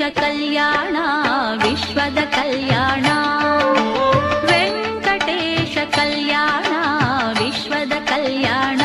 ಕಲ್ಯಾಣ ವಿಶ್ವದ ಕಲ್ಯಾಣ ವೆಂಕಟೇಶ ಕಲ್ಯಾಣ ವಿಶ್ವದ ಕಲ್ಯಾಣ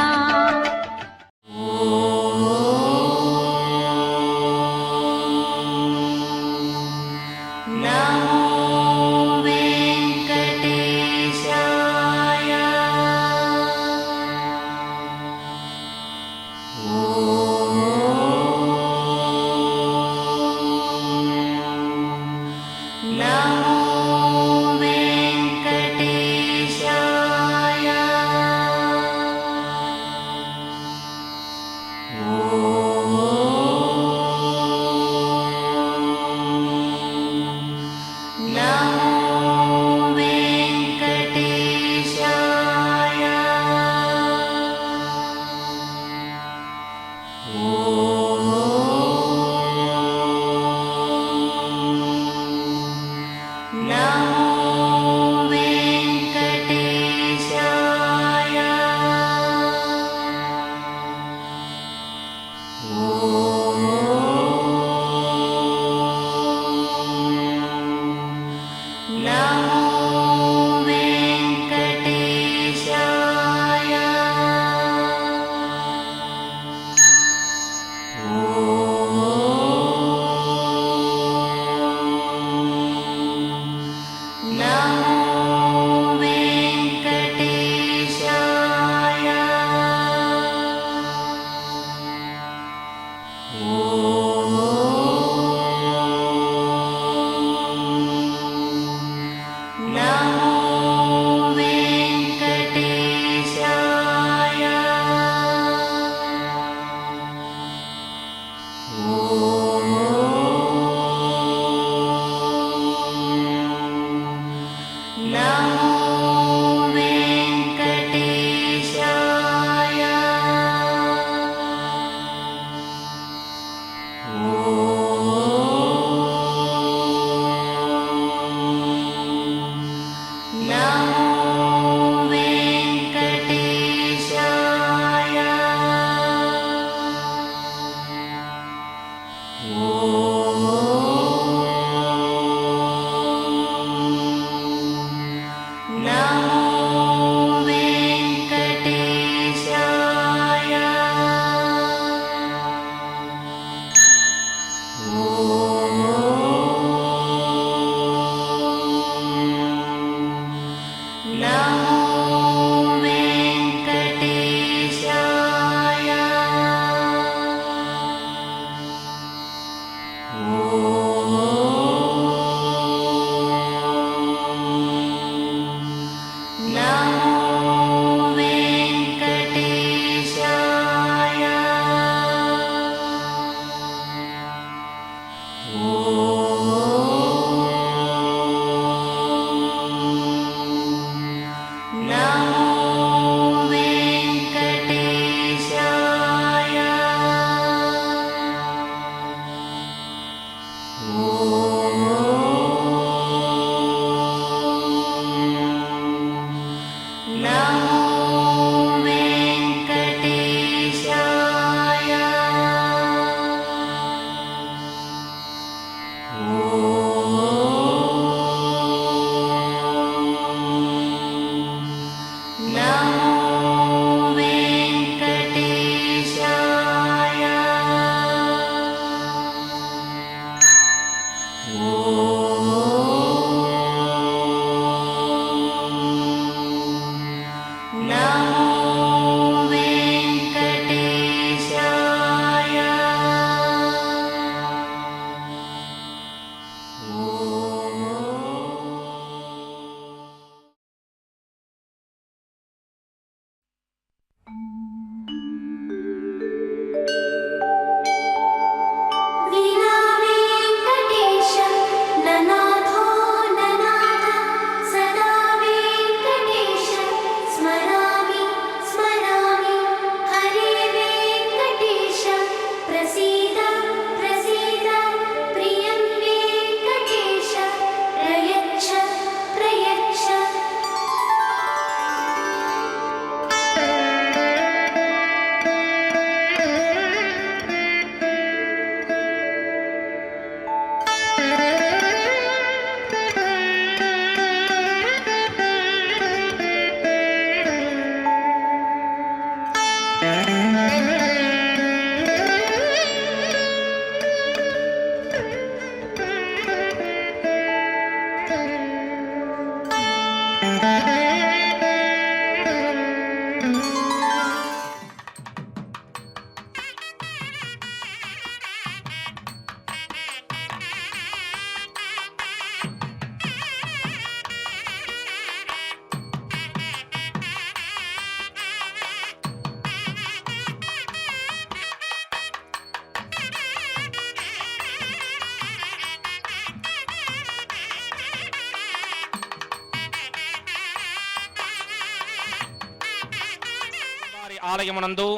స్వామివారి ఆలయమునందు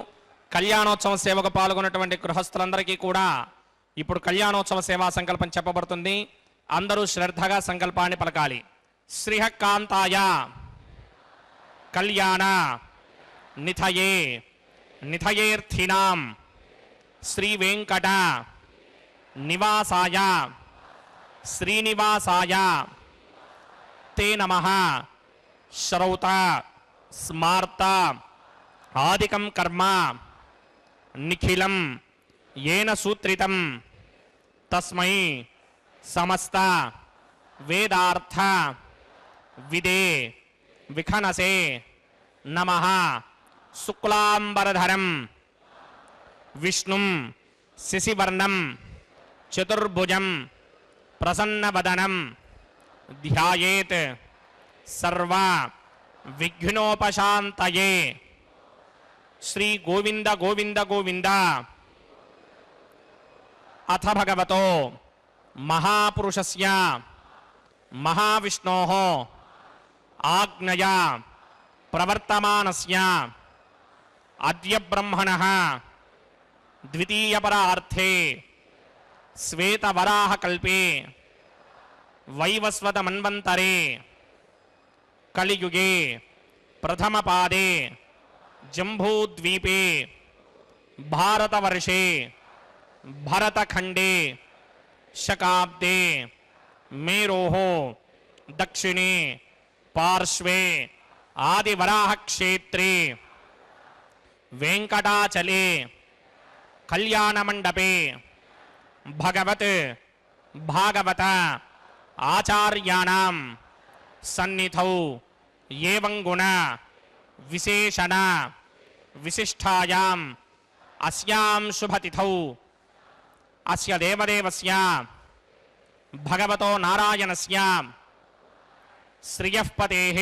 కళ్యాణోత్సవ సేవకు పాల్గొన్నటువంటి గృహస్థులందరికీ కూడా ఇప్పుడు కళ్యాణోత్సవ సేవా సంకల్పం చెప్పబడుతుంది. అందరూ శ్రద్ధగా సంకల్పాన్ని పలకాలి. శ్రీహకాంతాయ కళ్యాణ నిథయే నిథయేర్థినాం శ్రీ వెంకట నివాసాయ శ్రీనివాసాయ తే నమః శ్రౌత స్మార్త ఆదికం కర్మ నిఖిలం ఏన సూత్రితం తస్మై సమస్త వేదార్థ విదే విఖనసే నమః శుక్లాంబరధరం విష్ణుం శశివర్ణం చతుర్భుజం ప్రసన్నవదనం ధ్యాయేత్ సర్వ విఘ్నోపశాంతయే. శ్రీ గోవింద గోవింద గోవింద. అథ భగవతో మహాపురుషస్య మహావిష్ణోః ఆజ్ఞయా ప్రవర్తమానస్య అద్య బ్రహ్మణః ద్వితీయపరార్థే శ్వేతవరాహకల్పే వైవస్వతమన్వంతరే కలియుగే ప్రథమపాదే జంబూద్వీపే భారతవర్షే భరతఖండే శకాబ్దే మేరోః దక్షిణే పార్శ్వే ఆదివరాహక్షేత్రే వెంకటాచలే కళ్యాణమండపే భగవత్ భాగవత ఆచార్యాణం సన్నిధౌ ఏవం గుణ విశేషణ విశిష్టాయాం అస్యాం శుభతిథౌ అస్య దేవదేవస్య భగవతో నారాయణస్య శ్రియఃపతేః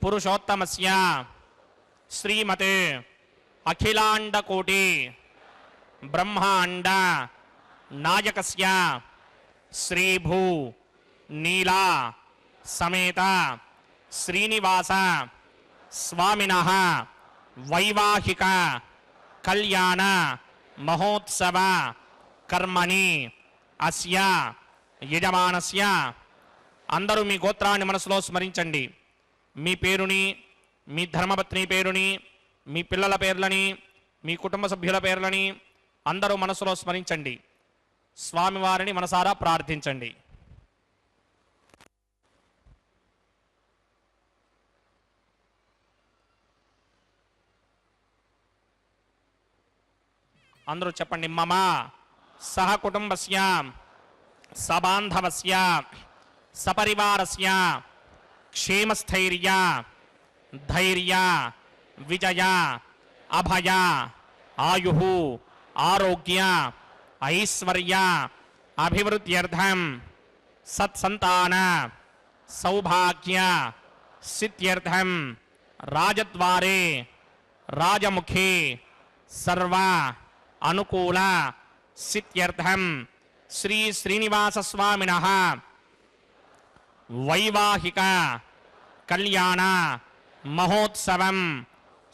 పురుషోత్తమస్య శ్రీమతే అఖిలాండకోటి బ్రహ్మాండ నాయకస్య శ్రీభూ నీలా సమేత శ్రీనివాస స్వామినః వైవాహిక కళ్యాణ మహోత్సవ కర్మణి అస్య యజమానస్య. అందరూ మీ గోత్రాన్ని మనసులో స్మరించండి. మీ పేరుని, మీ ధర్మపత్ని పేరుని, మీ పిల్లల పేర్లని, మీ కుటుంబ సభ్యుల పేర్లని అందరూ మనసులో స్మరించండి. స్వామివారిని మనసారా ప్రార్థించండి. అందరూ చెప్పండి. మమ సహ కుటుంబస్య సబాంధవస్య సపరివారస్య క్షేమస్థైర్య ధైర్య విజయ అభయ ఆయుః ఆరోగ్య ఐశ్వర్య అభివృద్ధ్యర్థం సత్సంతాన సౌభాగ్య సిద్ధ్యర్థం రాజద్వారే రాజముఖే సర్వ అనుకూల సిద్ధ్యర్థం శ్రీ శ్రీనివాస స్వామినః వైవాహిక కళ్యాణ మహోత్సవం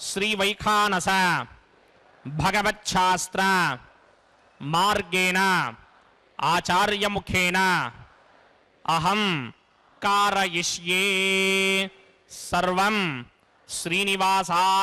శ్రీ వైఖానస భగవచ్ఛాస్త్ర మార్గేణ ఆచార్యముఖేన అహం కారయిష్యే. సర్వం శ్రీనివాసార్పణమస్తు.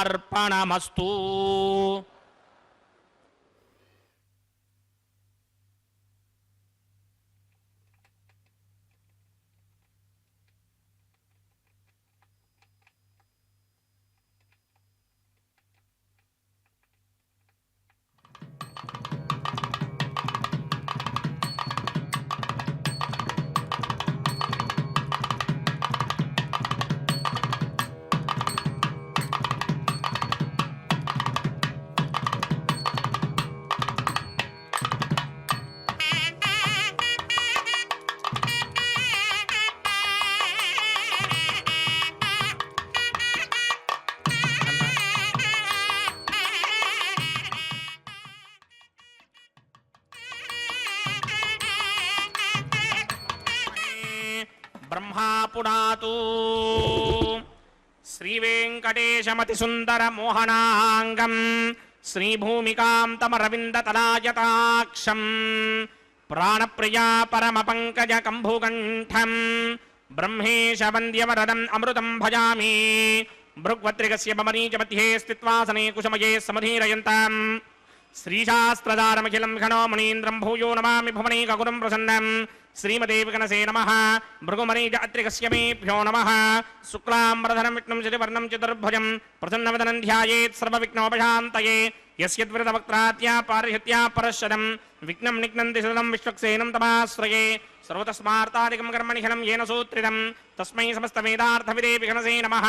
బ్రహ్మా పునాతు श्रीवेङ्कटेशमतिसुन्दरमोहनाङ्गम् श्रीभूमिकां तमरविन्दतलायताक्षम् प्राणप्रिया परमपङ्कजकम्भुकण्ठम् ब्रह्मेशवन्द्यवरदम् अमृतं भजामि भृग्वत्रिकस्य बमनीचमध्ये स्थित्वासने कुशमये समधीरयन्ताम् श्रीशास्त्रधारमखिलं घनो मुनीन्द्रं भूयो नमामि भुवनैकगुरुं प्रसन्नं श्रीमते विकनसे नमः भृगुमरीज अत्रिकस्य मेभ्यो नमः शुक्लाम्बरधरं विष्णुं शशिवर्णं चतुर्भुजं प्रसन्नवदनं ध्यायेत् सर्वविघ्नोपशान्तये यस्यद्वृतवक्त्रात्या पारिहत्या परश्वदं विघ्नं निघ्नन्ति सदनं विश्वक्सेनं तमाश्रये सर्वतस्मार्तादिकं कर्मनिखिलं येन सूत्रितं तस्मै समस्तवेदार्थविदे विघ्नसे नमः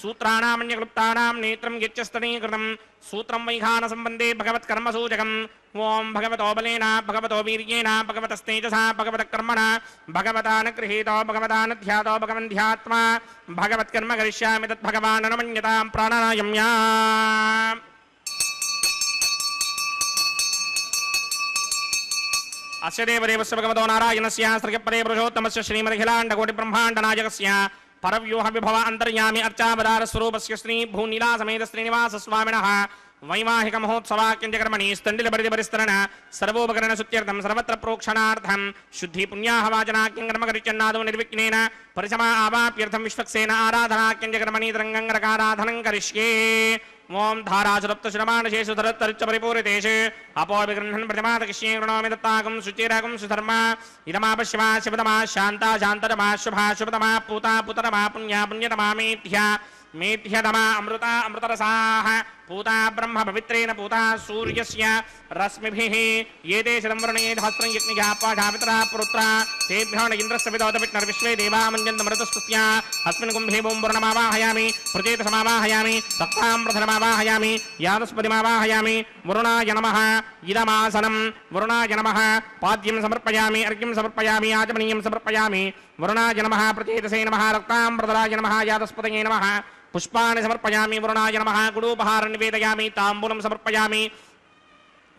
सूत्राणामन्यक्लुप्तानां नेत्रं यच्चस्तनीकृतं सूत्रं वैखानसम्बन्धे भगवत्कर्मसूचकम् ओं भगवतो बलेन भगवतो वीर्येण भगवतस्तेजसा भगवतकर्मणा भगवता न गृहीतो भगवता न ध्यातो भगवन्ध्यात्मा भगवत्कर्म करिष्यामि तद्भगवान् न मन्यतां प्राणायाम्या अस्य देवदेवस्य भगवतो नारायणस्य श्रीपदे पुरुषोत्तमस्य श्रीमदखिलाण्डकोटिब्रह्माण्डनायकस्य परव्यूहविभव अन्तर्यामि अर्चावतारस्वरूपस्य श्री भूनीलासमेत श्रीनिवासस्वामिनः वैवाहिक महोत्सवाक्यंजकर्मणि स्तंडिलपरिदिपरिस्तरण सर्वोपकरण सुत्यर्थं सर्वत्र प्रोक्षणार्थं शुद्धि पुण्याहवाचनाक्यंकर्मकरिचन्नादो निर्विघ्नेन परिसमा आवाप्यर्थं विश्वक्सेन आराधनाक्यंजकर्मणि तरंगंगरकाराधनं करिष्ये ओं धारासुरप्तशुरमानशेषु धरत्तरिच्च परिपूरितेषु अपोविगृह्णन् प्रतिमादकिष्ये कृणोमि दत्ताकं सुचिराकं सुधर्मा इदमापश्यमा शिवतमा शान्ता शान्ततमा शुभा शुभतमा पूता पुतरमा पुण्या पुण्यतमा मेध्या मेध्यतमा अमृता अमृतरसाः पूता ब्रह्म पवित्रेण पूता सूर्यस्य रश्मिभिः ये शतंवर्णे सहस्रं यज्ञया पाठापितरा पुरुत्रा तेभ्यो न इन्द्रस्य विदोत विष्णुर्विश्वे देवा मञ्जन्तमृतस्तुत्या अस्मिन् कुम्भे बूं वर्णमावाहयामि प्रचेतसमावाहयामि तक्ताम्रधरमावाहयामि यादस्पतिमावाहयामि वरुणाय नमः इदमासनं वरुणाय नमः पाद्यं समर्पयामि अर्घ्यं समर्पयामि आचमनीयं समर्पयामि वरुणाय नमः प्रचेतसे नमः रक्ताम्रधराय नमः यादस्पतये नमः पुष्पाणि समर्पयामि वरुणाय नमः गुडोपहारं निवेदयामि ताम्बूलं समर्पयामि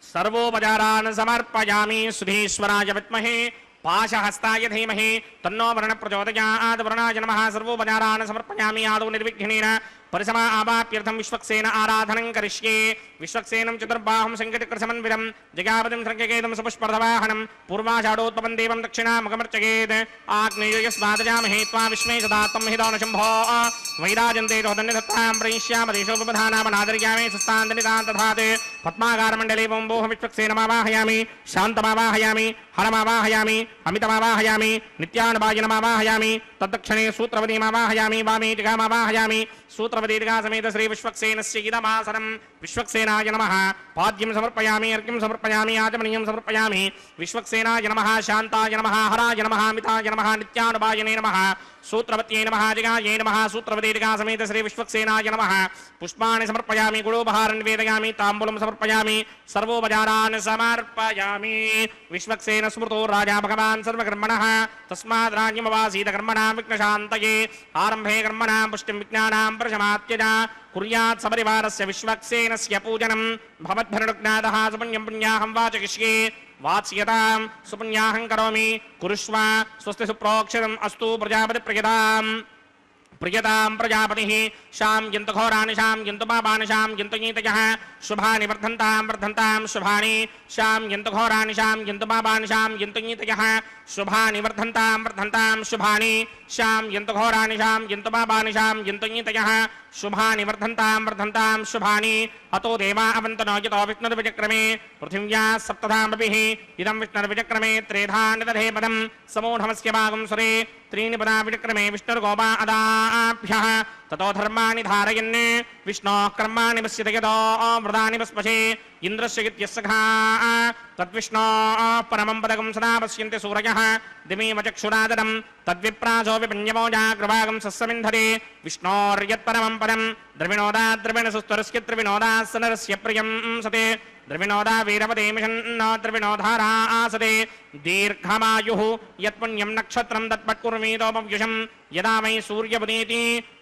सर्वोपचारान् समर्पयामि सुधीश्वराय विद्महे पाशहस्ताय धीमहि तन्नो वरुण प्रचोदयात् वरुणाय नमः सर्वोपचारान् समर्पयामि आदौ निर्विघ्नेन परिसमा आवाप्यर्थं विश्वक्सेन आराधनं करिष्ये विश्वक्सेनं चतुर्बाहुं संकटकृतसमन्वितं जगापतिं सर्गकेतुं सपुष्पर्धवाहनं पूर्वाषाढोत्पवं देवं दक्षिणामुखमर्चयेत् आग्नेयोयस्मादजामहे त्वा विश्वे सदा त्वं हितो न शम्भो वैराजन्ते दोधन्यधत्तां प्रयिष्यामदेशोपधानामनादर्यामि सुस्तान्दनितां दधात् पद्माकारमण्डले बोम्बोह विश्वक्सेनमावाहयामि शान्तमावाहयामि हरमावाहयामि अमितमावाहयामि नित्यानुभाजनमावाहयामि तद्दक्षिणे सूत्रवतीमावाहयामि वामे जगामावाहयामि सूत्रवतीर्घा समेत श्री विश्वक्सेनस्य इदमासनं विश्वक्सेनाय नमः पाद्यं समर्पयामि अर्घ्यं समर्पयामि आचमनीयं समर्पयामि विश्वक्सेनाय नमः शान्ताय नमः हराय नमः अमिताय नमः नित्यानुभाजने नमः सूत्रवत्यै नमः जगायै नमः सूत्रवतीर्घा समेत श्री विश्वक्सेनाय नमः पुष्पाणि समर्पयामि गुडोपहारं निवेदयामि ताम्बूलं समर्पयामि सर्वोपचारान् समर्पयामि विश्वक्सेन स्मृतो राजा भगवान् सर्वकर्मणः तस्मात् राज्ञमवासीत कर्मणां विघ्नशान्तये आरम्भे कर्मणां पुष्टिं विज्ञानां प्रशमात्यजा कुर्यात् सपरिवारस्य विश्वक्सेनस्य पूजनं भवद्भरणुज्ञातः सुपुण्यं पुण्याहं वाचयिष्ये वात्स्यतां सुपुण्याहं करोमि कुरुष्व स्वस्ति सुप्रोक्षितम् अस्तु प्रजापतिप्रियताम् प्रियतां प्रजापतिः शां यन्तघोराणि शां यन्तु पापानि शां यन्तु नीतयः शुभानि वर्धन्तां शुभानि शां यन्तघोराणि शां यन्तु पापानि शां यन्तु नीतयः शुभानि वर्धन्तां शुभानि शां यन्तघोराणि शां यन्तु पापानि शां यन्तु नीतयः शुभानि वर्धन्तां शुभानि अतो देवा अवन्तनो यतो विष्णुर्विचक्रमे पृथिव्या सप्तधामभिः इदं विष्णुर्विचक्रमे त्रेधा निदधे पदं समूढमस्य भागं सुरे त्रीणि पदा विचक्रमे विष्णुर्गोपा अदाभ्यः ततो धर्माणि धारयन् विष्णोः कर्माणि पश्यति यतो व्रतानि पस्पशे इन्द्रस्य इत्यस्सखा तद्विष्णोः परमं पदकं सदा पश्यन्ति सूरयः दिमेव चक्षुरादरं तद्विप्रासो विपन्यमोजाग्रभागं सस्समिन्धते विष्णोर्यत्परमं पदं द्रविणोदा द्रविणसुस्तरस्य त्रिविनोदासनरस्य प्रियं सते द्रविणोदा वीरपदे मिषन्नो द्रविणोधारा आसते दीर्घमायुः यत्पुण्यं नक्षत्रं तत्पट्कुर्मीतोपव्युषं यदा वै सूर्यपुनीति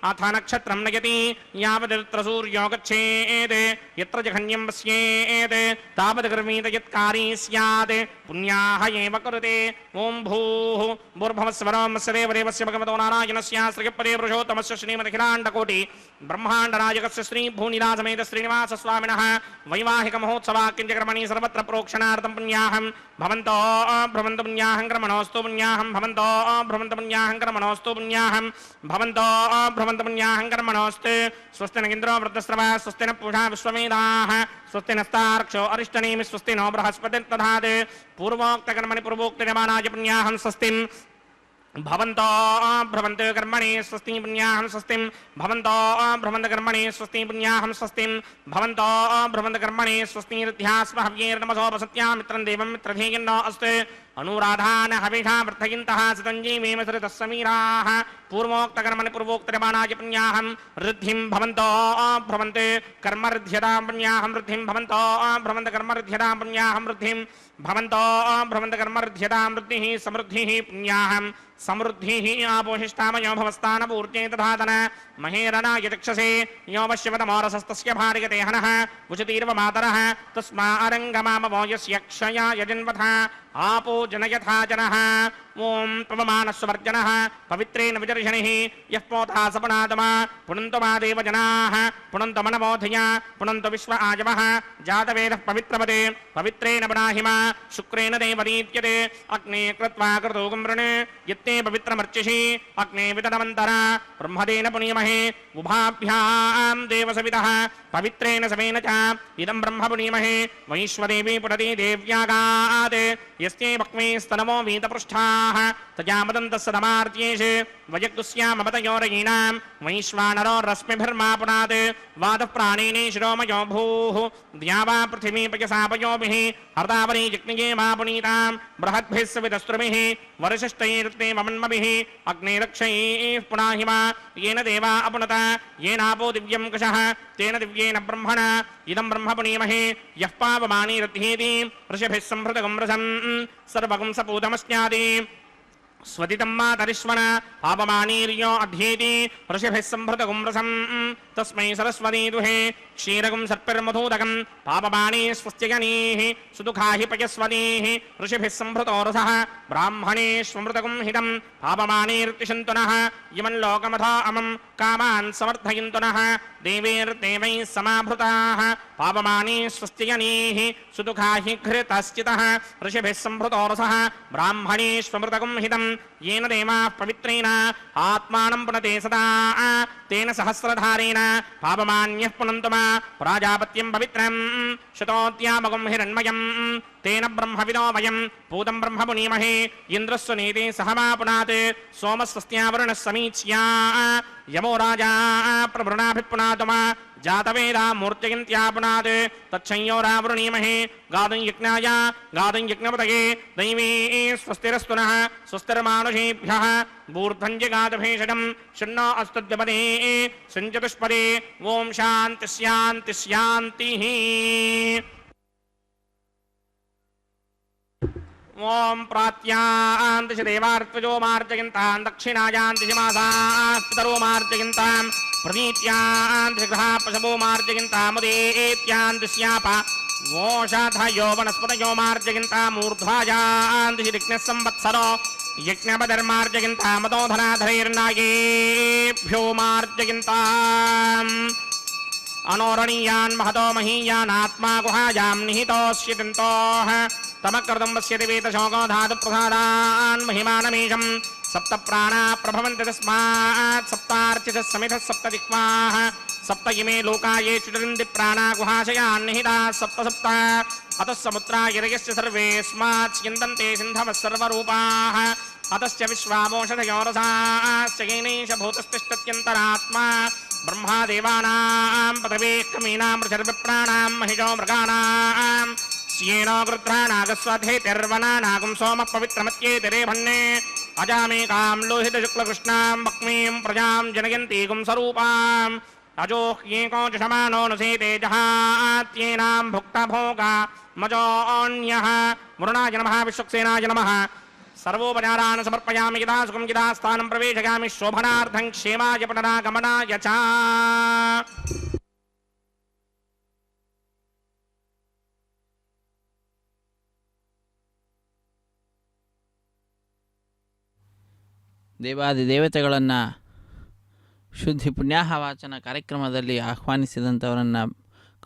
अथ नक्षत्रं नयति यावदत्र सूर्यो गच्छेत् यत्र जघन्यं पश्येत् तावद् गर्वीत यत्कारी स्यात् पुण्याः एव कुरुते ॐ भूः भूर्भुवस्वरमस्य देवदेवस्य भगवतो नारायणस्य श्रीपदे पुरुषोत्तमस्य श्रीमदखिलाण्डकोटि ब्रह्माण्डनायकस्य श्रीभूनिरासमेत श्रीनिवासस्वामिनः वैवाहिकमहोत्सवा किञ्चकर्मणि सर्वत्र प्रोक्षणार्थं पुण्याहं भवन्तो भ्रमन्तु पुण्याहं कर्मणोऽस्तु पुण्याहं भवन्तो भ्रमन्तु पुण्याहं कर्मणोऽस्तु पुण्याहं भवन्तो भ्रमन्तु पुण्याहं कर्मणोऽस्तु स्वस्ति न इन्द्रो वृद्धस्रवः स्वस्ति न पूषा विश्ववेदाः स्वस्ति नस्तार्क्ष्यो अरिष्टनेमि स्वस्ति नो बृहस्पतिर्दधात् पूर्वोक्तकर्मणि पूर्वोक्तयमानाय पुण्याहं स्वस्तिं भवन्तो भ्रमन्तो कर्मणि स्वस्ति पुण्याहं स्वस्तिं भवन्तो भ्रमन्त कर्मणि स्वस्ति पुण्याहं स्वस्तिं भवन्तो भ्रमन्त कर्मणि स्वस्ति ऋद्ध्यास्म हव्यैर्नमसोपसत्यां मित्रं देवं मित्रधेयन्नो अस्तु अनुराधान हविषा वर्धयन्तः सतञ्जीवेम सरितः समीराः पूर्वोक्तकर्मणि पूर्वोक्तयमानाय पुण्याहं ऋद्धिं भवन्तो भ्रमन्ते कर्मऋध्यतां पुण्याहं ऋद्धिं भवन्तो भ्रमन्त कर्मऋध्यतां पुण्याहं ऋद्धिं भवन्तो भ्रमन्त कर्मऋध्यतां ऋद्धिः समृद्धिः पुण्याहं समृद्धिः आपोहिष्टामयो भवस्तानपूर्त्यै तथातन महेरणाय चक्षसे यो वश्यवतमोरसस्तस्य भार्यते हनः उचतीर्व मातरः तस्मारङ्गमामवो यस्य क्षयाय जन्मथा आपो जनयथा जनः ॐ पवमानस्वर्जनः पवित्रेण विदर्शनिः यः पोता सपनातमा पुनन्तो मा देवजनाः पुनन्तो मनमोधया पुनन्तो विश्व आजवः जातवेदः पवित्रवते पवित्रेण वनाहिमा शुक्रेण देवदीप्यते अग्ने कृत्वा कृतोगं वृणे यत्ते पवित्रमर्चिषि अग्ने वितनवन्तरा ब्रह्मदेन पुनीमहे उभाभ्यां देवसवितः पवित्रेण समेन च इदं ब्रह्म पुनीमहे वैश्वदेवी पुनति देव्यागात् यस्ते वक्मे स्तनमो वीतपृष्ठाः तजामदन्तस्य दमार्त्येषु वयक्तुस्यामपतयोरयीणां वैश्वानरो रश्मिभिर्मा पुनात् वादः प्राणेने शिरोमयो भूः द्यावा पृथिवी पयसापयोभिः हर्तावरी यज्ञये मा पुनीतां बृहद्भिः सवितस्त्रुभिः वरशिष्टैर्ते ममन्मभिः अग्ने रक्षैः पुनाहिमा येन देवा अपुनत येनापो दिव्यं कषः तेन दिव्येन ब्रह्मणा इदं ब्रह्म पुनीमहे यः पावमानी रथेति ऋषिभिः संहृतगं रसं सर्वगं सपूतमस्यादि स्वदितं मातरिश्वन पापमानीर्यो अध्येति ऋषिभिः संहृतगं रसं तस्मै सरस्वती दुहे क्षीरगं सर्पिर्मधूदकं पापमानी स्वस्त्यजनीः सुदुःखा हि पयस्वतीः ऋषिभिः संहृतो रसः ब्राह्मणेष्वमृतगं हितं पापमानीर्तिषन्तु नः इमं लोकमथा अमं कामान् समर्थयन्तु नः देवैर्देवैः समाभृताः पापमानी स्वस्त्यजनीः सुदुःखा हि घृतश्चितः ऋषिभिः संहृतो रसः ब्राह्मणेष्वमृतगं हितं येन देवाः पवित्रेण आत्मानं पुनते सदा तेन सहस्रधारेण पापमान्यः पुनन्तु मा प्राजापत्यं पवित्रं शतोद्यामगं हिरण्मयं तेन ब्रह्मविदो वयं पूतं ब्रह्म पुनीमहे इन्द्रस्य नीते सहमा पुनात् सोमस्वस्त्यावरुणः समीच्या यमो राजा प्रवृणाभिपुनातु मा जातवेदा मूर्त्ययन्त्या पुनात् तच्छंयोरावृणीमहे गादं यज्ञाय गादं यज्ञपतये दैवी स्वस्तिरस्तु नः स्वस्तिर्मानुषेभ्यः मूर्धं जगादभेषजं शन्नो अस्तद्यपदे सञ्चतुष्पदे ॐ शान्ति शान्ति शान्तिः ओम प्रात्यान्तिश देवार्त्वजो मार्जयन्तां दक्षिणायान्तिश मासास्तरो मार्जयन्तां प्रतीत्यान्तिश ग्रहा पशवो मार्जयन्तामुदेत्यान्तिश्याप वोषाधयो वनस्पतयो मार्जयन्ताम् ऊर्ध्वायान्तिश दिग्नः संवत्सरो यज्ञपदर्मार्जयन्तामदोधनाधरैर्नागेभ्यो मार्जयन्ताम् अनोरणीयान् महतो महीयानात्मा गुहायां निहितोऽस्यतन्तोः तमकृतं पश्यति वेतशोको धातुप्रसादान् महिमानमीशं सप्त प्राणा प्रभवन्ति तस्मात् सप्तार्चितः समितः सप्त दिक्पाः सप्त इमे लोका ये चुचरन्ति प्राणा गुहाशयान् निहिताः सप्त सप्त अतः समुद्रा यरयस्य सर्वेऽस्मात् स्यन्दन्ते सिन्धवः सर्वरूपाः अतश्च विश्वामोषधयोरसाश्च येनैष भूतस्तिष्ठत्यन्तरात्मा ब्रह्मा देवानां पदवे कमीनां ऋषर्विप्राणां महिषो मृगाणां स्येनो गृध्रानागस्वधेतिर्वनानागं सोमः पवित्रमत्येतिरे भन्ने अजामेकां लोहितशुक्लकृष्णां वक्मीं प्रजां जनयन्तीगुं स्वरूपाम् अजोह्येको च शमानो नुसेते जहात्येनां भुक्तभोगा मजोऽन्यः वरुणाय नमः विश्वक्सेनाय नमः ಸರ್ವೋಪಚಾರಾನ್ ಸಮರ್ಪಯಾಮಿ ಯದಾ ಸುಖಂ ಯದಾ ಸ್ಥಾನಂ ಪ್ರವೇಶಯಾಮಿ ಶೋಭನಾರ್ಥಂ ಕ್ಷೇಮಾಯ ಪಠನಾಗಮನಾಯ ಚ. ದೇವಾದಿ ದೇವತೆಗಳನ್ನು ಶುದ್ಧಿ ಪುಣ್ಯಾಹವಾಚನ ಕಾರ್ಯಕ್ರಮದಲ್ಲಿ ಆಹ್ವಾನಿಸಿದಂಥವರನ್ನು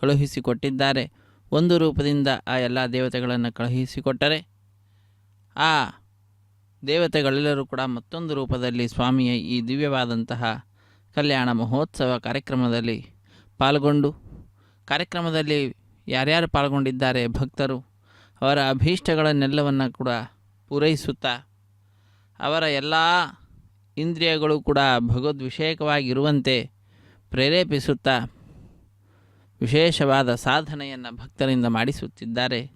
ಕಳುಹಿಸಿಕೊಟ್ಟಿದ್ದಾರೆ. ಒಂದು ರೂಪದಿಂದ ಆ ಎಲ್ಲ ದೇವತೆಗಳನ್ನು ಕಳುಹಿಸಿಕೊಟ್ಟರೆ ಆ ದೇವತೆಗಳೆಲ್ಲರೂ ಕೂಡ ಮತ್ತೊಂದು ರೂಪದಲ್ಲಿ ಸ್ವಾಮಿಯ ಈ ದಿವ್ಯವಾದಂತಹ ಕಲ್ಯಾಣ ಮಹೋತ್ಸವ ಕಾರ್ಯಕ್ರಮದಲ್ಲಿ ಪಾಲ್ಗೊಂಡು, ಕಾರ್ಯಕ್ರಮದಲ್ಲಿ ಯಾರ್ಯಾರು ಪಾಲ್ಗೊಂಡಿದ್ದಾರೆ ಭಕ್ತರು ಅವರ ಅಭೀಷ್ಟಗಳನ್ನೆಲ್ಲವನ್ನು ಕೂಡ ಪೂರೈಸುತ್ತಾ ಅವರ ಎಲ್ಲ ಇಂದ್ರಿಯಗಳು ಕೂಡ ಭಗವದ್ವಿಷಯಕವಾಗಿರುವಂತೆ ಪ್ರೇರೇಪಿಸುತ್ತಾ ವಿಶೇಷವಾದ ಸಾಧನೆಯನ್ನು ಭಕ್ತರಿಂದ ಮಾಡಿಸುತ್ತಿದ್ದಾರೆ.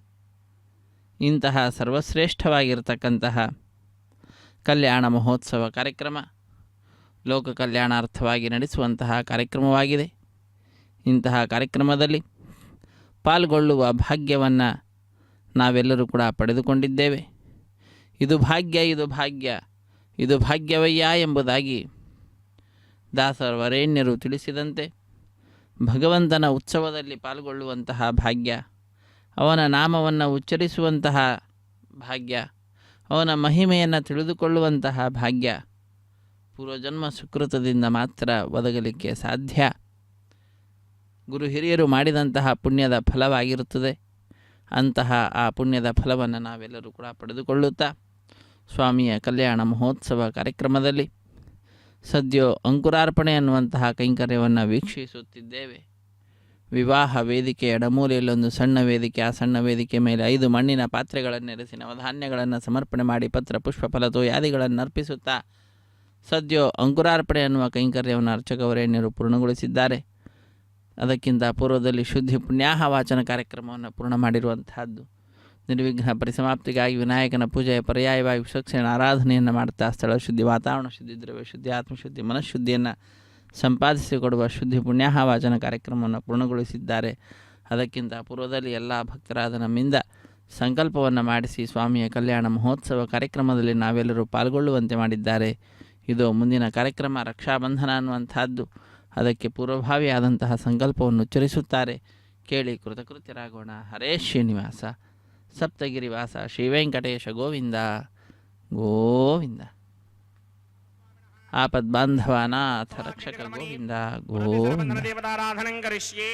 ಇಂತಹ ಸರ್ವಶ್ರೇಷ್ಠವಾಗಿರತಕ್ಕಂತಹ ಕಲ್ಯಾಣ ಮಹೋತ್ಸವ ಕಾರ್ಯಕ್ರಮ ಲೋಕ ಕಲ್ಯಾಣಾರ್ಥವಾಗಿ ನಡೆಸುವಂತಹ ಕಾರ್ಯಕ್ರಮವಾಗಿದೆ. ಇಂತಹ ಕಾರ್ಯಕ್ರಮದಲ್ಲಿ ಪಾಲ್ಗೊಳ್ಳುವ ಭಾಗ್ಯವನ್ನು ನಾವೆಲ್ಲರೂ ಕೂಡ ಪಡೆದುಕೊಂಡಿದ್ದೇವೆ. ಇದು ಭಾಗ್ಯ, ಇದು ಭಾಗ್ಯ, ಇದು ಭಾಗ್ಯವಯ್ಯ ಎಂಬುದಾಗಿ ದಾಸವರೇಣ್ಯರು ತಿಳಿಸಿದಂತೆ ಭಗವಂತನ ಉತ್ಸವದಲ್ಲಿ ಪಾಲ್ಗೊಳ್ಳುವಂತಹ ಭಾಗ್ಯ, ಅವನ ನಾಮವನ್ನು ಉಚ್ಚರಿಸುವಂತಹ ಭಾಗ್ಯ, ಅವನ ಮಹಿಮೆಯನ್ನು ತಿಳಿದುಕೊಳ್ಳುವಂತಹ ಭಾಗ್ಯ ಪೂರ್ವಜನ್ಮ ಸುಕೃತದಿಂದ ಮಾತ್ರ ಒದಗಲಿಕ್ಕೆ ಸಾಧ್ಯ. ಗುರು ಹಿರಿಯರು ಮಾಡಿದಂತಹ ಪುಣ್ಯದ ಫಲವಾಗಿರುತ್ತದೆ. ಅಂತಹ ಆ ಪುಣ್ಯದ ಫಲವನ್ನು ನಾವೆಲ್ಲರೂ ಕೂಡ ಪಡೆದುಕೊಳ್ಳುತ್ತಾ ಸ್ವಾಮಿಯ ಕಲ್ಯಾಣ ಮಹೋತ್ಸವ ಕಾರ್ಯಕ್ರಮದಲ್ಲಿ ಸದ್ಯೋ ಅಂಕುರಾರ್ಪಣೆ ಅನ್ನುವಂತಹ ಕೈಂಕರ್ಯವನ್ನು ವೀಕ್ಷಿಸುತ್ತಿದ್ದೇವೆ. ವಿವಾಹ ವೇದಿಕೆ ಎಡಮೂಲೆಯಲ್ಲೊಂದು ಸಣ್ಣ ವೇದಿಕೆ, ಆ ಸಣ್ಣ ವೇದಿಕೆ ಮೇಲೆ 5 ಮಣ್ಣಿನ ಪಾತ್ರೆಗಳನ್ನೆರೆಸಿ ನವಧಾನ್ಯಗಳನ್ನು ಸಮರ್ಪಣೆ ಮಾಡಿ ಪತ್ರ ಪುಷ್ಪ ಫಲತೋಯಾದಿಗಳನ್ನು ಅರ್ಪಿಸುತ್ತಾ ಸದ್ಯೋ ಅಂಕುರಾರ್ಪಣೆ ಅನ್ನುವ ಕೈಂಕರ್ಯವನ್ನು ಅರ್ಚಕವರೇಣ್ಯರು ಪೂರ್ಣಗೊಳಿಸಿದ್ದಾರೆ. ಅದಕ್ಕಿಂತ ಪೂರ್ವದಲ್ಲಿ ಶುದ್ಧಿ ಪುಣ್ಯಾಹವಾಚನ ಕಾರ್ಯಕ್ರಮವನ್ನು ಪೂರ್ಣ ಮಾಡಿರುವಂತಹದ್ದು. ನಿರ್ವಿಘ್ನ ಪರಿಸಮಾಪ್ತಿಗಾಗಿ ವಿನಾಯಕನ ಪೂಜೆಯ ಪರ್ಯಾಯವಾಗಿ ವಿಶ್ವಕ್ಷೇಣ ಆರಾಧನೆಯನ್ನು ಮಾಡುತ್ತಾ ಸ್ಥಳ ಶುದ್ಧಿ, ವಾತಾವರಣ ಶುದ್ಧಿ, ದ್ರವ್ಯ ಶುದ್ಧಿ, ಆತ್ಮಶುದ್ಧಿ, ಮನಃಶುದ್ಧಿಯನ್ನು ಸಂಪಾದಿಸಿಕೊಡುವ ಶುದ್ಧಿ ಪುಣ್ಯಾಹವಾಚನ ಕಾರ್ಯಕ್ರಮವನ್ನು ಪೂರ್ಣಗೊಳಿಸಿದ್ದಾರೆ. ಅದಕ್ಕಿಂತ ಪೂರ್ವದಲ್ಲಿ ಎಲ್ಲ ಭಕ್ತರಾದ ನಮ್ಮಿಂದ ಸಂಕಲ್ಪವನ್ನು ಮಾಡಿಸಿ ಸ್ವಾಮಿಯ ಕಲ್ಯಾಣ ಮಹೋತ್ಸವ ಕಾರ್ಯಕ್ರಮದಲ್ಲಿ ನಾವೆಲ್ಲರೂ ಪಾಲ್ಗೊಳ್ಳುವಂತೆ ಮಾಡಿದ್ದಾರೆ. ಇದು ಮುಂದಿನ ಕಾರ್ಯಕ್ರಮ ರಕ್ಷಾಬಂಧನ ಅನ್ನುವಂಥದ್ದು. ಅದಕ್ಕೆ ಪೂರ್ವಭಾವಿಯಾದಂತಹ ಸಂಕಲ್ಪವನ್ನು ಉಚ್ಚರಿಸುತ್ತಾರೆ. ಕೇಳಿ ಕೃತಕೃತ್ಯರಾಗೋಣ. ಹರೇ ಶ್ರೀನಿವಾಸ ಸಪ್ತಗಿರಿವಾಸ ಶ್ರೀ ವೆಂಕಟೇಶ ಗೋವಿಂದ ಗೋವಿಂದ. ಆಪದ್ಬಾಂಧವಾನಾಥ ರಕ್ಷಕ ಗೋವಿಂದ ಗೋವಿಂದ. ದೇವತಾರಾಧನಂ ಕರಿಷ್ಯೇ.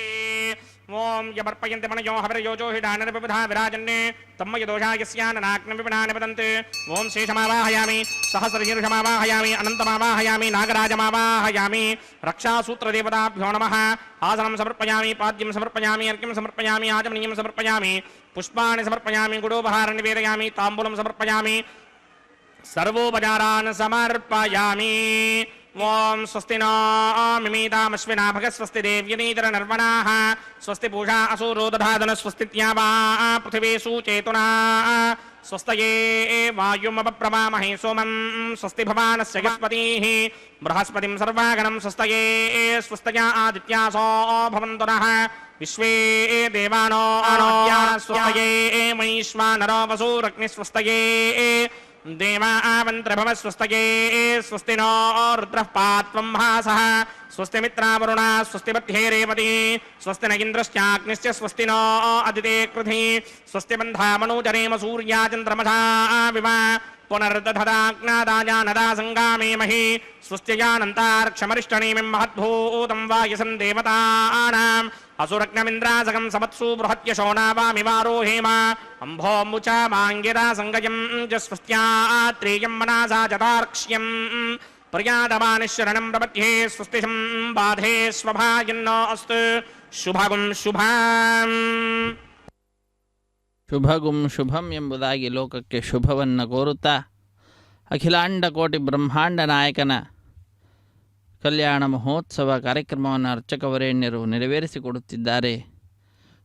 ಓಂ ಯಮರ್ಪಯಂತೆ ಮನಯೋ ಹವರಯೋಜೋ ಹಿಡಾನರವಿಧಾ ವಿರಾಜನ್ನೇ ತಮ್ಮ ಯದೋಷಾಯಸ್ಯಾನನಾಗ್ನ ವಿಪಣಾನ ವದಂತೆ. ಓಂ ಶೇಷಮಾವಾಹಯಾಮಿ, ಸಹಸ್ರಶೀರ್ಷಮಾವಾಹಯಾಮಿ, ಅನಂತಮಾವಾಹಯಾಮಿ, ನಾಗರಾಜಮಾವಾಹಯಾಮಿ. ರಕ್ಷಾಸೂತ್ರದೇವತಾಭ್ಯೋ ನಮಃ. ಆಸನಂ ಸಮರ್ಪಯಾಮಿ, ಪಾದ್ಯಂ ಸಮರ್ಪಯಾಮಿ, ಅರ್ಘ್ಯಂ ಸಮರ್ಪಯಾಮಿ, ಆಚಮನೀಯಂ ಸಮರ್ಪಯಾಮಿ, ಪುಷ್ಪಾಣಿ ಸಮರ್ಪಯಾಮಿ, ಗುಡೋಪಹಾರ ನಿವೇದಯಾಮಿ, ತಾಂಬೂಲಂ ಸಮರ್ಪಯಾಮಿ, ಸರ್ವೋಪಚಾರಾನ್ ಸಮರ್ಪಯಾಮಿ. ಓಂ ಸ್ವಸ್ತಿ ನ ಮಿಮೀತಾಮಶ್ವಿನಾ ಭಗಸ್ವಸ್ತಿ ದೇವ್ಯನೀತರ ನರ್ವಣಾಃ. ಸ್ವಸ್ತಿ ಪೂಷಾ ಅಸೂರೋ ದಧಾದನ. ಸ್ವಸ್ತಿ ತ್ಯಾವಾ ಪೃಥಿವೀಷು ಚೇತುನಾ. ಸ್ವಸ್ತಯೇ ವಾಯುಮಪ್ರವಾಮಹೇ ಸೋಮಂ. ಸ್ವಸ್ತಿ ಭವಾನಸ್ಯ ಗಸ್ಪತಿಃ ಬೃಹಸ್ಪತಿಂ ಸರ್ವಾಗಣಂ. ಸ್ವಸ್ತಯೇ ಸ್ವಸ್ತಯಾ ಆದಿತ್ಯಾಸೋ ಭವಂತು ನಃ. ವಿಶ್ವೇ ದೇವಾನೋ ಸ್ವಸ್ತಯೇ ಮೈಶ್ವಾನರೋ ವಸೂರಗ್ನಿಸ್ವಸ್ತಯೇ ದೇವಾವಂತ್ರಭವ. ಸ್ವಸ್ತಯೇ ಸ್ವಸ್ತಿ नो रुद्रः पात्वं भासः. स्वस्ति मित्रावरुणा. स्वस्ति मध्ये रेवती. स्वस्ति न इन्द्रश्चाग्निश्च. स्वस्ति नो अदिते कृधि. स्वस्ति बन्धा मनोजरेम सूर्या चन्द्रमसा विवा. पुनर्दधदाग्नादायानदा संगामे महि. स्वस्त्यजानन्तार्क्षमरिष्टनेमिं महद्भूतं वायसं देवतानाम्. असुरग्नमिन्द्रासकं समत्सु बृहत्यशोनावामिवारो हेम. अम्भोमुचा माङ्गिरा सङ्गयं च स्वस्त्यात्रेयं मनासा चतार्क्ष्यं. पर्यादमानिशरणं प्रपद्ये. स्वस्तिशं बाधे स्वभायन्नो अस्तु. ಶುಭಗುಂ ಶುಭಂ. ಶುಭಗುಂ ಶುಭಂ ಎಂಬುದಾಗಿ ಲೋಕಕ್ಕೆ ಶುಭವನ್ನು ಕೋರುತ್ತಾ ಅಖಿಲಾಂಡ ಕೋಟಿ ಬ್ರಹ್ಮಾಂಡ ನಾಯಕನ ಕಲ್ಯಾಣ ಮಹೋತ್ಸವ ಕಾರ್ಯಕ್ರಮವನ್ನು ಅರ್ಚಕವರೇಣ್ಯರು ನೆರವೇರಿಸಿಕೊಡುತ್ತಿದ್ದಾರೆ.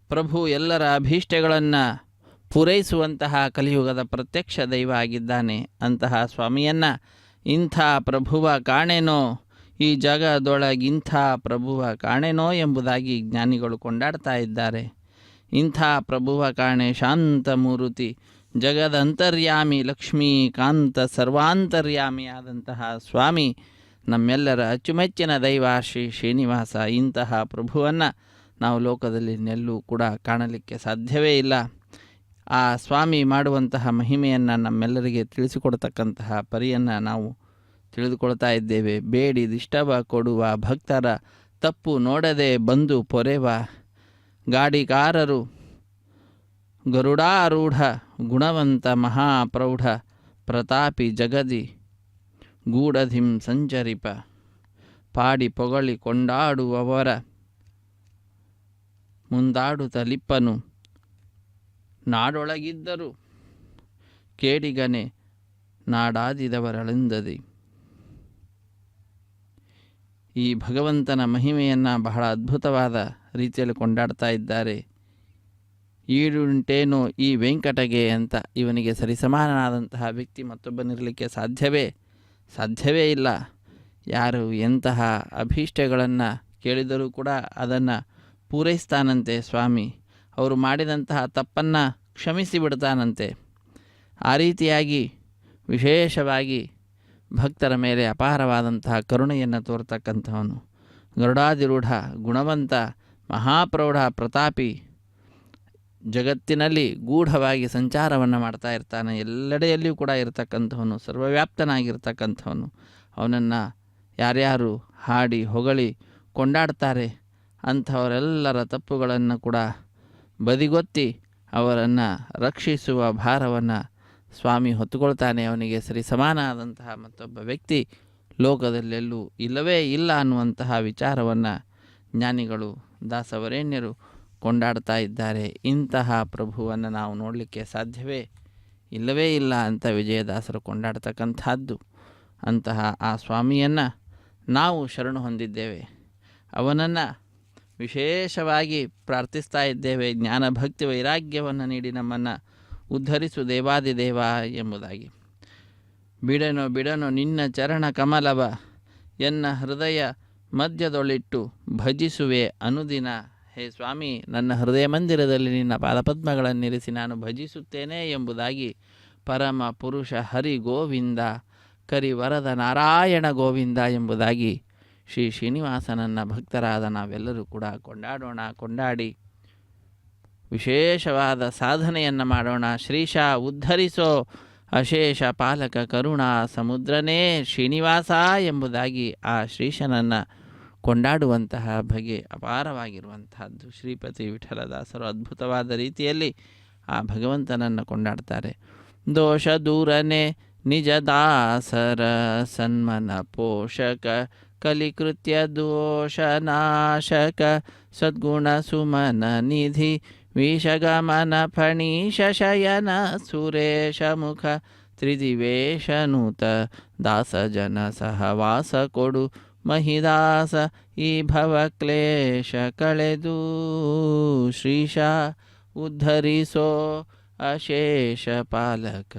ಪ್ರಭು ಎಲ್ಲರ ಅಭೀಷ್ಟಗಳನ್ನು ಪೂರೈಸುವಂತಹ ಕಲಿಯುಗದ ಪ್ರತ್ಯಕ್ಷ ದೈವ ಆಗಿದ್ದಾನೆ. ಅಂತಹ ಸ್ವಾಮಿಯನ್ನು ಇಂಥ ಪ್ರಭುವ ಕಾಣೆನೋ, ಈ ಜಗದೊಳಗಿಂಥ ಪ್ರಭುವ ಕಾಣೆನೋ ಎಂಬುದಾಗಿ ಜ್ಞಾನಿಗಳು ಕೊಂಡಾಡ್ತಾ ಇದ್ದಾರೆ. ಇಂಥ ಪ್ರಭುವ ಕಾಣೆ ಶಾಂತ ಮೂರುತಿ ಜಗದಂತರ್ಯಾಮಿ ಲಕ್ಷ್ಮೀಕಾಂತ ಸರ್ವಾಂತರ್ಯಾಮಿಯಾದಂತಹ ಸ್ವಾಮಿ ನಮ್ಮೆಲ್ಲರ ಅಚ್ಚುಮೆಚ್ಚಿನ ದೈವ ಶ್ರೀ ಶ್ರೀನಿವಾಸ. ಇಂತಹ ಪ್ರಭುವನ್ನು ನಾವು ಲೋಕದಲ್ಲಿ ನೆಲ್ಲೂ ಕೂಡ ಕಾಣಲಿಕ್ಕೆ ಸಾಧ್ಯವೇ ಇಲ್ಲ. ಆ ಸ್ವಾಮಿ ಮಾಡುವಂತಹ ಮಹಿಮೆಯನ್ನು ನಮ್ಮೆಲ್ಲರಿಗೆ ತಿಳಿಸಿಕೊಡ್ತಕ್ಕಂತಹ ಪರಿಯನ್ನು ನಾವು ತಿಳಿದುಕೊಳ್ತಾ ಇದ್ದೇವೆ. ಬೇಡಿದಿಷ್ಟವ ಕೊಡುವ ಭಕ್ತರ ತಪ್ಪು ನೋಡದೆ ಬಂದು ಪೊರೆವ ಗಾಡಿಗಾರರು ಗರುಡಾರೂಢ ಗುಣವಂತ ಮಹಾಪ್ರೌಢ ಪ್ರತಾಪಿ ಜಗದಿ ಗೂಢಧಿಂ ಸಂಚರಿಪ ಪಾಡಿ ಪೊಗಳಿ ಕೊಂಡಾಡುವವರ ಮುಂದಾಡುತ್ತಲಿಪ್ಪನು ನಾಡೊಳಗಿದ್ದರು ಕೇಡಿಗನೆ ನಾಡಾದಿದವರಳೆಂದದಿ. ಈ ಭಗವಂತನ ಮಹಿಮೆಯನ್ನು ಬಹಳ ಅದ್ಭುತವಾದ ರೀತಿಯಲ್ಲಿ ಕೊಂಡಾಡ್ತಾ ಇದ್ದಾರೆ. ಈಡುಂಟೇನೋ ಈ ವೆಂಕಟಗೆ ಅಂತ ಇವನಿಗೆ ಸರಿಸಮಾನನಾದಂತಹ ವ್ಯಕ್ತಿ ಮತ್ತೊಬ್ಬನಿರಲಿಕ್ಕೆ ಸಾಧ್ಯವೇ ಇಲ್ಲ. ಯಾರು ಎಂತಹ ಅಭೀಷ್ಟಗಳನ್ನು ಕೇಳಿದರೂ ಕೂಡ ಅದನ್ನು ಪೂರೈಸ್ತಾನಂತೆ ಸ್ವಾಮಿ. ಅವರು ಮಾಡಿದಂತಹ ತಪ್ಪನ್ನು ಕ್ಷಮಿಸಿ ಬಿಡ್ತಾನಂತೆ. ಆ ರೀತಿಯಾಗಿ ವಿಶೇಷವಾಗಿ ಭಕ್ತರ ಮೇಲೆ ಅಪಾರವಾದಂತಹ ಕರುಣೆಯನ್ನು ತೋರ್ತಕ್ಕಂಥವನು. ಗರುಡಾದಿರೂಢ ಗುಣವಂತ ಮಹಾಪ್ರೌಢ ಪ್ರತಾಪಿ ಜಗತ್ತಿನಲ್ಲಿ ಗೂಢವಾಗಿ ಸಂಚಾರವನ್ನು ಮಾಡ್ತಾ ಇರ್ತಾನೆ. ಎಲ್ಲೆಡೆಯಲ್ಲಿಯೂ ಕೂಡ ಇರತಕ್ಕಂಥವನು, ಸರ್ವವ್ಯಾಪ್ತನಾಗಿರ್ತಕ್ಕಂಥವನು. ಅವನನ್ನು ಯಾರ್ಯಾರು ಹಾಡಿ ಹೊಗಳಿ ಕೊಂಡಾಡ್ತಾರೆ ಅಂಥವರೆಲ್ಲರ ತಪ್ಪುಗಳನ್ನು ಕೂಡ ಬದಿಗೊತ್ತಿ ಅವರನ್ನು ರಕ್ಷಿಸುವ ಭಾರವನ್ನು ಸ್ವಾಮಿ ಹೊತ್ತುಕೊಳ್ತಾನೆ. ಅವನಿಗೆ ಸರಿ ಸಮಾನ ಆದಂತಹ ಮತ್ತೊಬ್ಬ ವ್ಯಕ್ತಿ ಲೋಕದಲ್ಲೆಲ್ಲೂ ಇಲ್ಲವೇ ಇಲ್ಲ ಅನ್ನುವಂತಹ ವಿಚಾರವನ್ನು ಜ್ಞಾನಿಗಳು ದಾಸವರೇಣ್ಯರು ಕೊಂಡಾಡ್ತಾ ಇದ್ದಾರೆ. ಇಂತಹ ಪ್ರಭುವನ್ನು ನಾವು ನೋಡಲಿಕ್ಕೆ ಸಾಧ್ಯವೇ ಇಲ್ಲವೇ ಇಲ್ಲ ಅಂತ ವಿಜಯದಾಸರು ಕೊಂಡಾಡ್ತಕ್ಕಂಥದ್ದು. ಅಂತಹ ಆ ಸ್ವಾಮಿಯನ್ನು ನಾವು ಶರಣು ಹೊಂದಿದ್ದೇವೆ. ಅವನನ್ನು ವಿಶೇಷವಾಗಿ ಪ್ರಾರ್ಥಿಸ್ತಾ ಇದ್ದೇವೆ. ಜ್ಞಾನ ಭಕ್ತಿ ವೈರಾಗ್ಯವನ್ನು ನೀಡಿ ನಮ್ಮನ್ನು ಉದ್ಧರಿಸು ದೇವಾದಿದೇವ ಎಂಬುದಾಗಿ. ಬಿಡನೋ ನಿನ್ನ ಚರಣ ಕಮಲವ ಎನ್ನ ಹೃದಯ ಮಧ್ಯದೊಳಿಟ್ಟು ಭಜಿಸುವೆ ಅನುದಿನ. ಹೇ ಸ್ವಾಮಿ, ನನ್ನ ಹೃದಯ ಮಂದಿರದಲ್ಲಿ ನಿನ್ನ ಪಾದಪದ್ಮಗಳನ್ನಿರಿಸಿ ನಾನು ಭಜಿಸುತ್ತೇನೆ ಎಂಬುದಾಗಿ ಪರಮ ಪುರುಷ ಹರಿ ಗೋವಿಂದ ಕರಿವರದ ನಾರಾಯಣ ಗೋವಿಂದ ಎಂಬುದಾಗಿ ಶ್ರೀ ಶ್ರೀನಿವಾಸನನ್ನು ಭಕ್ತರಾದ ನಾವೆಲ್ಲರೂ ಕೂಡ ಕೊಂಡಾಡೋಣ. ಕೊಂಡಾಡಿ ವಿಶೇಷವಾದ ಸಾಧನೆಯನ್ನು ಮಾಡೋಣ. ಶ್ರೀಶ ಉದ್ಧರಿಸೋ ಅಶೇಷ ಪಾಲಕ ಕರುಣಾ ಸಮುದ್ರನೇ ಶ್ರೀನಿವಾಸ ಎಂಬುದಾಗಿ ಆ ಶ್ರೀಶನನ್ನು ಕೊಂಡಾಡುವಂತಹ ಬಗೆ ಅಪಾರವಾಗಿರುವಂತಹದ್ದು. ಶ್ರೀಪತಿ ವಿಠಲದಾಸರು ಅದ್ಭುತವಾದ ರೀತಿಯಲ್ಲಿ ಆ ಭಗವಂತನನ್ನು ಕೊಂಡಾಡ್ತಾರೆ. ದೋಷ ದೂರನೆ ನಿಜ ದಾಸರ ಸನ್ಮನ ಪೋಷಕ ಕಲಿಕೃತ್ಯ ದೋಷ ನಾಶಕ ಸದ್ಗುಣ ಸುಮನ ನಿಧಿ ವಿಷಗಮನ ಫಣೀಶ ಶಯನ ಸುರೇಶ ಮುಖ ತ್ರಿದಿವೇಶನುತ ದಾಸ ಜನ ಸಹವಾಸ ಕೊಡು ಮಹಿದಾಸ ಈ ಭವ ಕ್ಲೇಶ ಕಳೆದು. ಶ್ರೀಶ ಉದ್ಧರಿಸೋ ಅಶೇಷ ಪಾಲಕ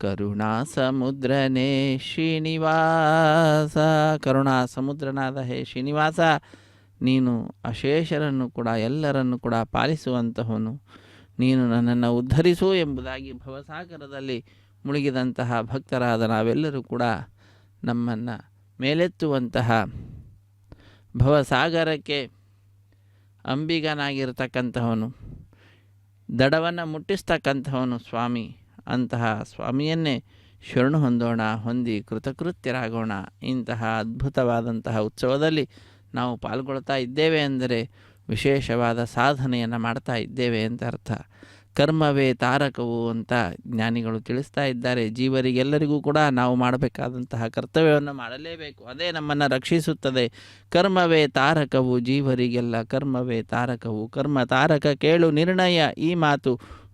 ಕರುಣಾ ಸಮುದ್ರನೇ ಶ್ರೀನಿವಾಸ. ಕರುಣಾ ಸಮುದ್ರನಾದ ಹೇ ಶ್ರೀನಿವಾಸ, ನೀನು ಅಶೇಷರನ್ನು ಕೂಡ ಎಲ್ಲರನ್ನು ಕೂಡ ಪಾಲಿಸುವಂತಹವನು. ನೀನು ನನ್ನನ್ನು ಉದ್ಧರಿಸು ಎಂಬುದಾಗಿ ಭವಸಾಗರದಲ್ಲಿ ಮುಳುಗಿದಂತಹ ಭಕ್ತರಾದ ನಾವೆಲ್ಲರೂ ಕೂಡ ನಮ್ಮನ್ನು ಮೇಲೆತ್ತುವಂತಹ ಭವಸಾಗರಕ್ಕೆ ಅಂಬಿಗನಾಗಿರ್ತಕ್ಕಂತಹವನು, ದಡವನ್ನು ಮುಟ್ಟಿಸ್ತಕ್ಕಂಥವನು ಸ್ವಾಮಿ. ಅಂತಹ ಸ್ವಾಮಿಯನ್ನೇ ಶರಣು ಹೊಂದಿ ಕೃತಕೃತ್ಯರಾಗೋಣ. ಇಂತಹ ಅದ್ಭುತವಾದಂತಹ ಉತ್ಸವದಲ್ಲಿ ನಾವು ಪಾಲ್ಗೊಳ್ತಾ ಇದ್ದೇವೆ ಅಂದರೆ ವಿಶೇಷವಾದ ಸಾಧನೆಯನ್ನು ಮಾಡ್ತಾ ಇದ್ದೇವೆ ಅಂತ ಅರ್ಥ. ಕರ್ಮವೇ ತಾರಕವು ಅಂತ ಜ್ಞಾನಿಗಳು ತಿಳಿಸ್ತಾ ಇದ್ದಾರೆ. ಜೀವರಿಗೆಲ್ಲರಿಗೂ ಕೂಡ ನಾವು ಮಾಡಬೇಕಾದಂತಹ ಕರ್ತವ್ಯವನ್ನು ಮಾಡಲೇಬೇಕು. ಅದೇ ನಮ್ಮನ್ನು ರಕ್ಷಿಸುತ್ತದೆ. ಕರ್ಮವೇ ತಾರಕವು ಜೀವರಿಗೆಲ್ಲ, ಕರ್ಮವೇ ತಾರಕವು ಕರ್ಮ ತಾರಕ ಕೇಳು ನಿರ್ಣಯ. ಈ ಮಾತು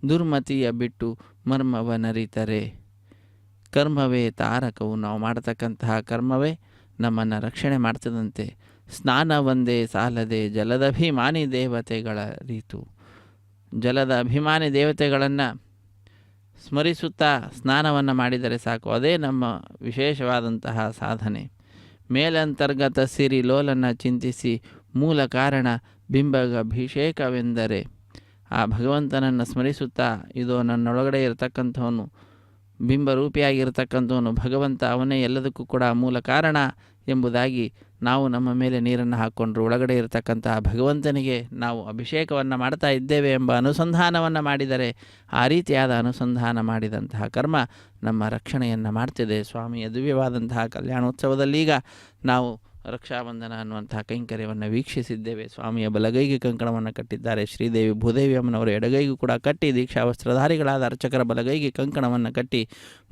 ದುರ್ಮತಿಯ ಬಿಟ್ಟು ಮರ್ಮವನರಿತರೆ. ಕರ್ಮವೇ ತಾರಕವು, ನಾವು ಮಾಡತಕ್ಕಂತಹ ಕರ್ಮವೇ ನಮ್ಮನ್ನು ರಕ್ಷಣೆ ಮಾಡ್ತದಂತೆ. ಸ್ನಾನ ಒಂದೇ ಸಾಲದೆ ಜಲದಭಿಮಾನಿ ದೇವತೆಗಳ ರೀತು. ಜಲದ ಅಭಿಮಾನಿ ದೇವತೆಗಳನ್ನು ಸ್ಮರಿಸುತ್ತಾ ಸ್ನಾನವನ್ನು ಮಾಡಿದರೆ ಸಾಕು. ಅದೇ ನಮ್ಮ ವಿಶೇಷವಾದಂತಹ ಸಾಧನೆ. ಮೇಲಂತರ್ಗತ ಸಿರಿ ಲೋಲನ ಚಿಂತಿಸಿ ಮೂಲ ಕಾರಣ ಬಿಂಬಗ ಅಭಿಷೇಕವೆಂದರೆ ಆ ಭಗವಂತನನ್ನು ಸ್ಮರಿಸುತ್ತಾ ಇದು ನನ್ನೊಳಗಡೆ ಇರತಕ್ಕಂಥವನು ಬಿಂಬರೂಪಿಯಾಗಿರ್ತಕ್ಕಂಥವನು ಭಗವಂತ, ಅವನೇ ಎಲ್ಲದಕ್ಕೂ ಕೂಡ ಮೂಲ ಕಾರಣ ಎಂಬುದಾಗಿ ನಾವು ನಮ್ಮ ಮೇಲೆ ನೀರನ್ನು ಹಾಕ್ಕೊಂಡ್ರು ಒಳಗಡೆ ಇರತಕ್ಕಂತಹ ಭಗವಂತನಿಗೆ ನಾವು ಅಭಿಷೇಕವನ್ನು ಮಾಡ್ತಾ ಇದ್ದೇವೆ ಎಂಬ ಅನುಸಂಧಾನವನ್ನು ಮಾಡಿದರೆ ಆ ರೀತಿಯಾದ ಅನುಸಂಧಾನ ಮಾಡಿದಂತಹ ಕರ್ಮ ನಮ್ಮ ರಕ್ಷಣೆಯನ್ನು ಮಾಡ್ತಿದೆ. ಸ್ವಾಮಿಯ ದಿವ್ಯವಾದಂತಹ ಕಲ್ಯಾಣೋತ್ಸವದಲ್ಲೀಗ ನಾವು ರಕ್ಷಾಬಂಧನ ಅನ್ನುವಂತಹ ಕೈಂಕರ್ಯವನ್ನು ವೀಕ್ಷಿಸಿದ್ದೇವೆ. ಸ್ವಾಮಿಯ ಬಲಗೈಗೆ ಕಂಕಣವನ್ನು ಕಟ್ಟಿದ್ದಾರೆ. ಶ್ರೀದೇವಿ ಭೂದೇವಿ ಅಮ್ಮನವರ ಎಡಗೈಗೂ ಕೂಡ ಕಟ್ಟಿ ದೀಕ್ಷಾ ವಸ್ತ್ರಧಾರಿಗಳಾದ ಅರ್ಚಕರ ಬಲಗೈಗೆ ಕಂಕಣವನ್ನು ಕಟ್ಟಿ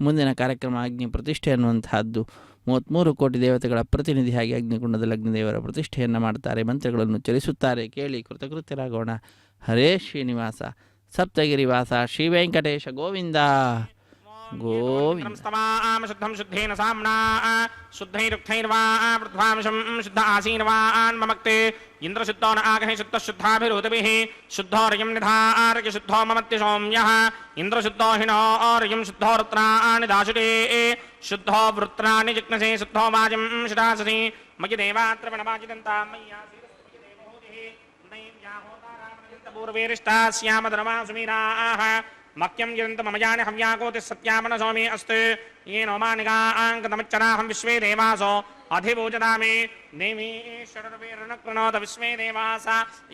ಮುಂದಿನ ಕಾರ್ಯಕ್ರಮ ಅಗ್ನಿ ಪ್ರತಿಷ್ಠೆ ಅನ್ನುವಂತಹದ್ದು 33 ಕೋಟಿ ದೇವತೆಗಳ ಪ್ರತಿನಿಧಿಯಾಗಿ ಅಗ್ನಿಕುಂಡದಲ್ಲಿ ಅಗ್ನಿದೇವರ ಪ್ರತಿಷ್ಠೆಯನ್ನು ಮಾಡ್ತಾರೆ. ಮಂತ್ರಗಳನ್ನು ಚಲಿಸುತ್ತಾರೆ. ಕೇಳಿ ಕೃತಕೃತ್ಯರಾಗೋಣ. ಹರೇ ಶ್ರೀನಿವಾಸ ಸಪ್ತಗಿರಿವಾಸ ಶ್ರೀ ವೆಂಕಟೇಶ ಗೋವಿಂದ ಗೋವಿಂದ. ಶುದ್ಧಂ ಶುದ್ಧೇನ ಸಾಮ್ನಾ ಶುದ್ಧೈರುಕ್ತೈರ್ವಾಂ ಶುದ್ಧ ಆಸೀನವಾನ್ ಮಮಕ್ತೆ ಇಂದ್ರಶುದ್ಧೋ ನ ಆಗಹಿ ಶುದ್ಧ ಶುದ್ಧಾಭಿರೋಧಭಿಃ ಶುದ್ಧೋರ್ಯಂ ನಿಧಾರಯ ಶುದ್ಧೋ ಮಮತ್ಯ ಸೌಮ್ಯಃ ಇಂದ್ರಶುದ್ಧೋ ಹಿನೋರ್ಯಂ ಶುದ್ಧೋ ವೃತ್ರಾಣಿ ದಾಶುರೇ ಶುದ್ಧೋ ವೃತ್ರಾಣಿ ಜಿಗ್ನಸೇ ಶುದ್ಧೋ ವಾಜಂ ಶಿದಾಸಸಿ ಮಯಿ ದೇವಾತ್ರ ಪ್ರಣವಾಜಿದಂತಾ ಮಯ್ಯಾಸಿ ದೇವಹೂತಿಃ ಪೂರ್ವೇರಿಷ್ಟಾಸ್ಯಾಮಧರ್ಮಾ ಸುಮೀರಾಃ ಮಕ್ಯಂ ಯದಂತ ಮಮಯಾನಿ ಹವ್ಯಾಕೋತಿ ಸತ್ಯಾಮನ ಸೌಮಿ ಅಸ್ತು ಯೇನೋ ಮಾನಿಗಾಂಕತಮಚ್ಚರಾಹಂ ವಿಶ್ವೇ ದೇವಾಸೋ ಅಧಿಭೂಜತಾಮಿ ದೇವೀಶ್ವರವೀರ್ಣಕೃಣೋತ ವಿಶ್ವೇ ದೇವಾಸ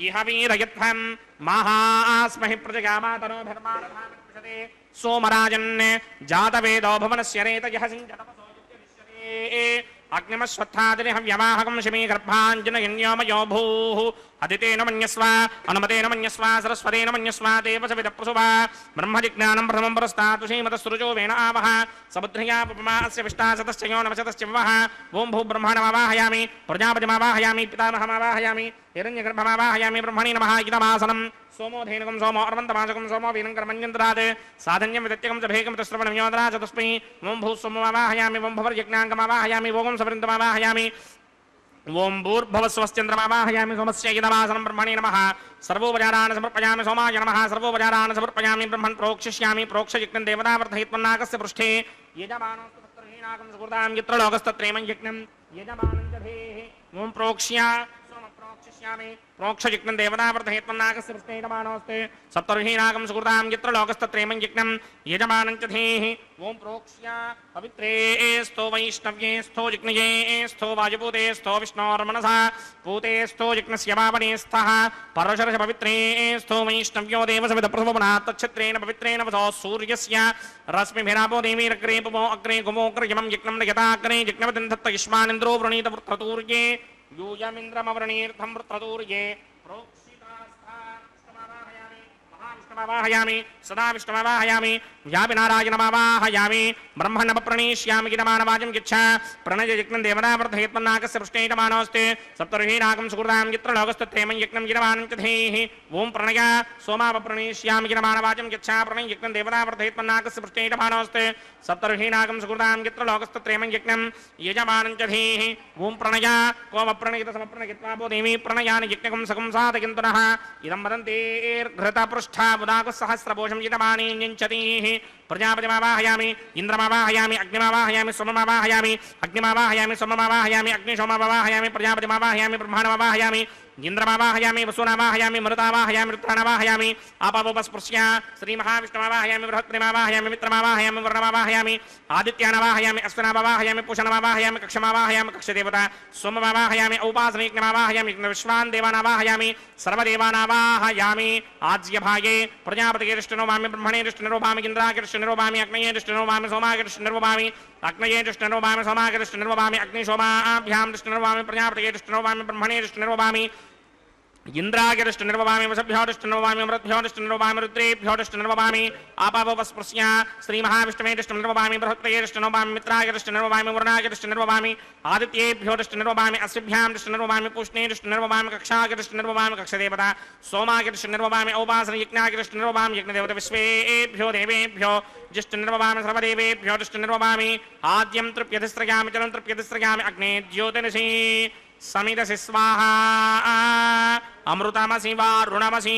ಇಹ ವೀರಯತ್ವಂ ಮಹಾಸ್ಮಹಿ ಪ್ರಜಗಾಮಾತನೋ ಧರ್ಮಾರಧಾನಪೃಷತೆ ಸೋಮರಾಜನ್ ಜಾತವೇದೋ ಭುವನಸ್ಯ ರೇತಯಃ ಸಿಂಚತಪಸೋ ಯುಕ್ತಿರಿಷ್ಯತೆ ಅಗ್ನಿಮಸ್ವತ್ಥಾದಿನಿ ಹವ್ಯವಾಹಕಂ ಶಿಮೀ ಗರ್ಭಾಂಜನಯನ್ಯೋಮಯೋ ಭೂಃ ಅದಿತೇನ ಮನ್ಯಸ್ವ ಅನುಮತೇನ ಮನ್ಯಸ್ವ ಸರಸ್ವತೇನ ಮನ್ಯಸ್ವ ದೇವಸವಿದ ಪ್ರಸುವ ಬ್ರಹ್ಮಜಿಜ್ಞಾನಂ ಪ್ರಥಮಂ ಪರಸ್ತಾತ್ ಶ್ರೀಮತಸ್ಸುರುಜೋ ವೇಣ ಆವಹ ಸಬುದ್ಧಯಾ ಪುಪಮಾ ಅಸ್ಯ ವಿಷ್ಟಾಸತಶ್ಚಯೋ ನಮಶತಶ್ಚ ವಹ ಓಂ ಭೂ ಬ್ರಹ್ಮಣಮಾವಾಹಯಾಮಿ ಪ್ರಜಾಪತಿಮಾವಾಹಯಾಮಿ ಪಿತಾಮಹಮಾವಾಹಯಾಮಿ ಹಿರಣ್ಯಗರ್ಭಮಾವಾಹಯಾಮಿ ಬ್ರಹ್ಮಣಿ ನಮಃ ಇದಮಾಸನಂ ಸೋಮೋ ಧೇನುಕಂ ಸೋಮೋ ಅರ್ವಂತಮಾಸಕಂ ಸೋಮೋ ವೀನಂ ಕರ್ಮಣ್ಯಂತ್ರಾತ್ ಸಾಧನ್ಯಂ ವಿದತ್ಯಕಂ ಚ ಭೇಕಂ ತಶ್ರವಣಂ ಯೋದರಾ ಚ ತಸ್ಮೈ ಓಂ ಭೂ ಸೋಮಮಾವಾಹಯಾಮಿ ಓಂ ಭವರ್ಯಜ್ಞಾಂಗಮಾವಾಹಯಾಮಿ ಓಂ ಸವರಿಂತಮಾವಾಹಯಾಮಿ ಓಂ ಭೂರ್ಭವಸ್ವಶ್ಚಂದ್ರಮಾವಾಹಯಾಮಿ ಸೋಮಸ್ಯ ಇದಮಾಸನಂ ಬ್ರಹ್ಮಣೇ ನಮಃ ಸರ್ವೋಪಚಾರಾನ್ ಸಮರ್ಪಯಾಮಿ ಸೋಮಾಯ ನಮಃ ಸರ್ವೋಪಚಾರಾನ್ ಸಮರ್ಪಯಾಮಿ ಬ್ರಹ್ಮನ್ ಪ್ರೋಕ್ಷಿಷ್ಯಾಮಿ ಪ್ರೋಕ್ಷಯಜ್ಞಂ ದೇವತಾವರ್ಧಯಿತ್ವನ್ನಾಕಸ್ಯ ಪೃಷ್ಠೇ ಯಜಮಾನೋಸ್ತು ತತ್ರಹೀನಾಕಂ ಸುಕೃತಾಂ ಯತ್ರ ಲೋಕಸ್ತತ್ರೇಮಂ ಯಜ್ಞಂ ಯಜಮಾನಂ ಚ ಧೇಃ ಓಂ ಪ್ರೋಕ್ಷ್ಯ ಸೋಮ ಪ್ರೋಕ್ಷಿಷ್ಯಾಮಿ ಪ್ರೋಕ್ಷಯಜ್ಞಂ ದೇವತಾವರ್ಧಯಿತ್ವನ್ನಾಕಸ್ಯ ಪೃಷ್ಠೇ ಯಜಮಾನೋಸ್ತು ಸಪ್ತರ್ಹೀನಾಕಂ ಸುಕೃತಾಂ ಯತ್ರ ಲೋಕಸ್ತತ್ರೇಮಂ ಯಜ್ಞಂ ಯಜಮಾನಂ ಚ ಧೇಃ ಓಂ ಪ್ರೋಕ್ಷ್ಯ ಪವಿತ್ರೇ ಸ್ಥೋ ವೈಷ್ಣವ್ಯೇ ಸ್ಥೋ ಜಿಗ್ನಯೇ ಸ್ಥೋ ವಾಯುಪೂತೆ ಸ್ಥೋ ವಿಷ್ಣೋರ್ಮನಸಾ ಪೂತೆ ಸ್ಥೋ ಜಿಗ್ನಸ್ಯ ಪಾವನೇ ಸ್ಥಃ ಪರಶರಶ ಪವಿತ್ರೇ ಸ್ಥೋ ವೈಷ್ಣವ್ಯೋ ದೇವಸವಿದ ಪ್ರಸವನಾತ್ ತಚ್ಛತ್ರೇಣ ಪವಿತ್ರೇಣ ವಸೋ ಸೂರ್ಯಸ್ಯ ರಶ್ಮಿಭಿರಾಪೋ ದೇವೀರಗ್ರೇ ಪುಮೋ ಅಗ್ರೇ ಗುಮೋಗ್ರಯಮಂ ಯಜ್ಞಂ ಯಥಾಗ್ರೇ ಜಿಗ್ನವತಿಂಧತ್ತ ಯುಷ್ಮಾನಿಂದ್ರೋ ವೃಣೀತ ವೃತ್ರತೂರ್ಯೇ ಯೂಯಮಿಂದ್ರಮವೃಣೀರ್ಥಂ ವೃತ್ರತೂರ್ಯೇ वाहयामि सदा विष्णुमावाहयामि व्यापिनारायणमावाहयामि ब्रह्मणप्रणीष्यामि गिरमानवाजं गिच्छ प्रणय यज्ञं देवतावर्धयत्मन्नाकस्य पृष्ठेयमानोऽस्ति सप्तर्हीनाकं सुकृतां यत्र लोकस्तत्रेमं यज्ञं गिरमानं च धीः ओं प्रणय सोमावप्रणीष्यामि गिरमानवाजं गिच्छ प्रणय यज्ञं देवतावर्धयत्मन्नाकस्य पृष्ठेयमानोऽस्ति सप्तर्हीनाकं सुकृतां यत्र लोकस्तत्रेमं यज्ञं यजमानं च धीः ओं प्रणय कोमप्रणयितसमप्रणयित्वापो देवी प्रणयानि यज्ञकं सकं साधयन्तुनः इदं वदन्तेर्घृतपृष्ठा सहस्रपोषं यजमानीञ्चतीः प्रजापतिमावाहयामि इंद्रमावाहयामि अग्निमावाहयामि सोममावाहयामि अग्निमावाहयामि सोममावाहयामि अग्निशोममावाहयामि प्रजापतिमावाहयामि ब्रह्माणमावाहयामि इंद्रमावाहयामि वसुनावाहयामि मरुतावाहयामि रुद्राणावाहयामि आपावोपस्पृश्य श्रीमहाविष्णुमावाहयामि बृहत्प्रेमावाहयामि मित्रमावाहयामि वर्णमावाहयामि आदित्यानावाहयामि अश्विनावाहयामि पूषणमावाहयामि कक्षमावाहयामि कक्षदेवता सोममावाहयामि औपासनयज्ञमावाहयामि विश्वान् देवानावाहयामि सर्वदेवानावाहयामि आज्यभागे प्रजापतिगे दृष्टिनोभामि ब्रह्मणे दृष्टिनिरोभामि इन्द्रागे दृष्टिनिरोभामि अग्नये दृष्टिनिरोभामि सोमागे दृष्टिनिरोभामि अग्नये दृष्टिनिरोभामि सोमागे दृष्टिनिरोभामि अग्निशोमाभ्यां दृष्टिनिरोभामि प्रजापतिगे दृष्टिनिरोभामि ब्रह्मणे दृष्टिनिरोभामि इंद्रागे दृष्टिनिरोभामि वसभ्यो दृष्टिनिरोभामि मरुद्भ्यो दृष्टिनिरोभामि रुद्रेभ्यो दृष्टिनिरोभामि आपावोपस्पृश्य श्रीमहाविष्णवे दृष्टिनिरोभामि बृहत्पये दृष्टिनिरोभामि मित्रागे दृष्टिनिरोभामि वरुणागे दृष्टिनिरोभामि आदित्येभ्यो दृष्टिनिरोभामि अस्भ्यां दृष्टिनिरोभामि पुष्णे दृष्टिनिरोभामि कक्षागे दृष्टिनिरोभामि कक्षदेवता सोमागे दृष्टिनिरोभामि औपासनयज्ञागे दृष्टिनिरोभामि यज्ञदेवता विश्वेभ्यो देवेभ्यो दृष्टिनिरोभामि सर्वदेवेभ्यो दृष्टिनिरोभामि आद्यं तृप्यधिस्रयामि जलं तृप्यधिस्रयामि अग्ने ज्योतिषि समिदसि स्वाहा अमृतमसि वारुणमसि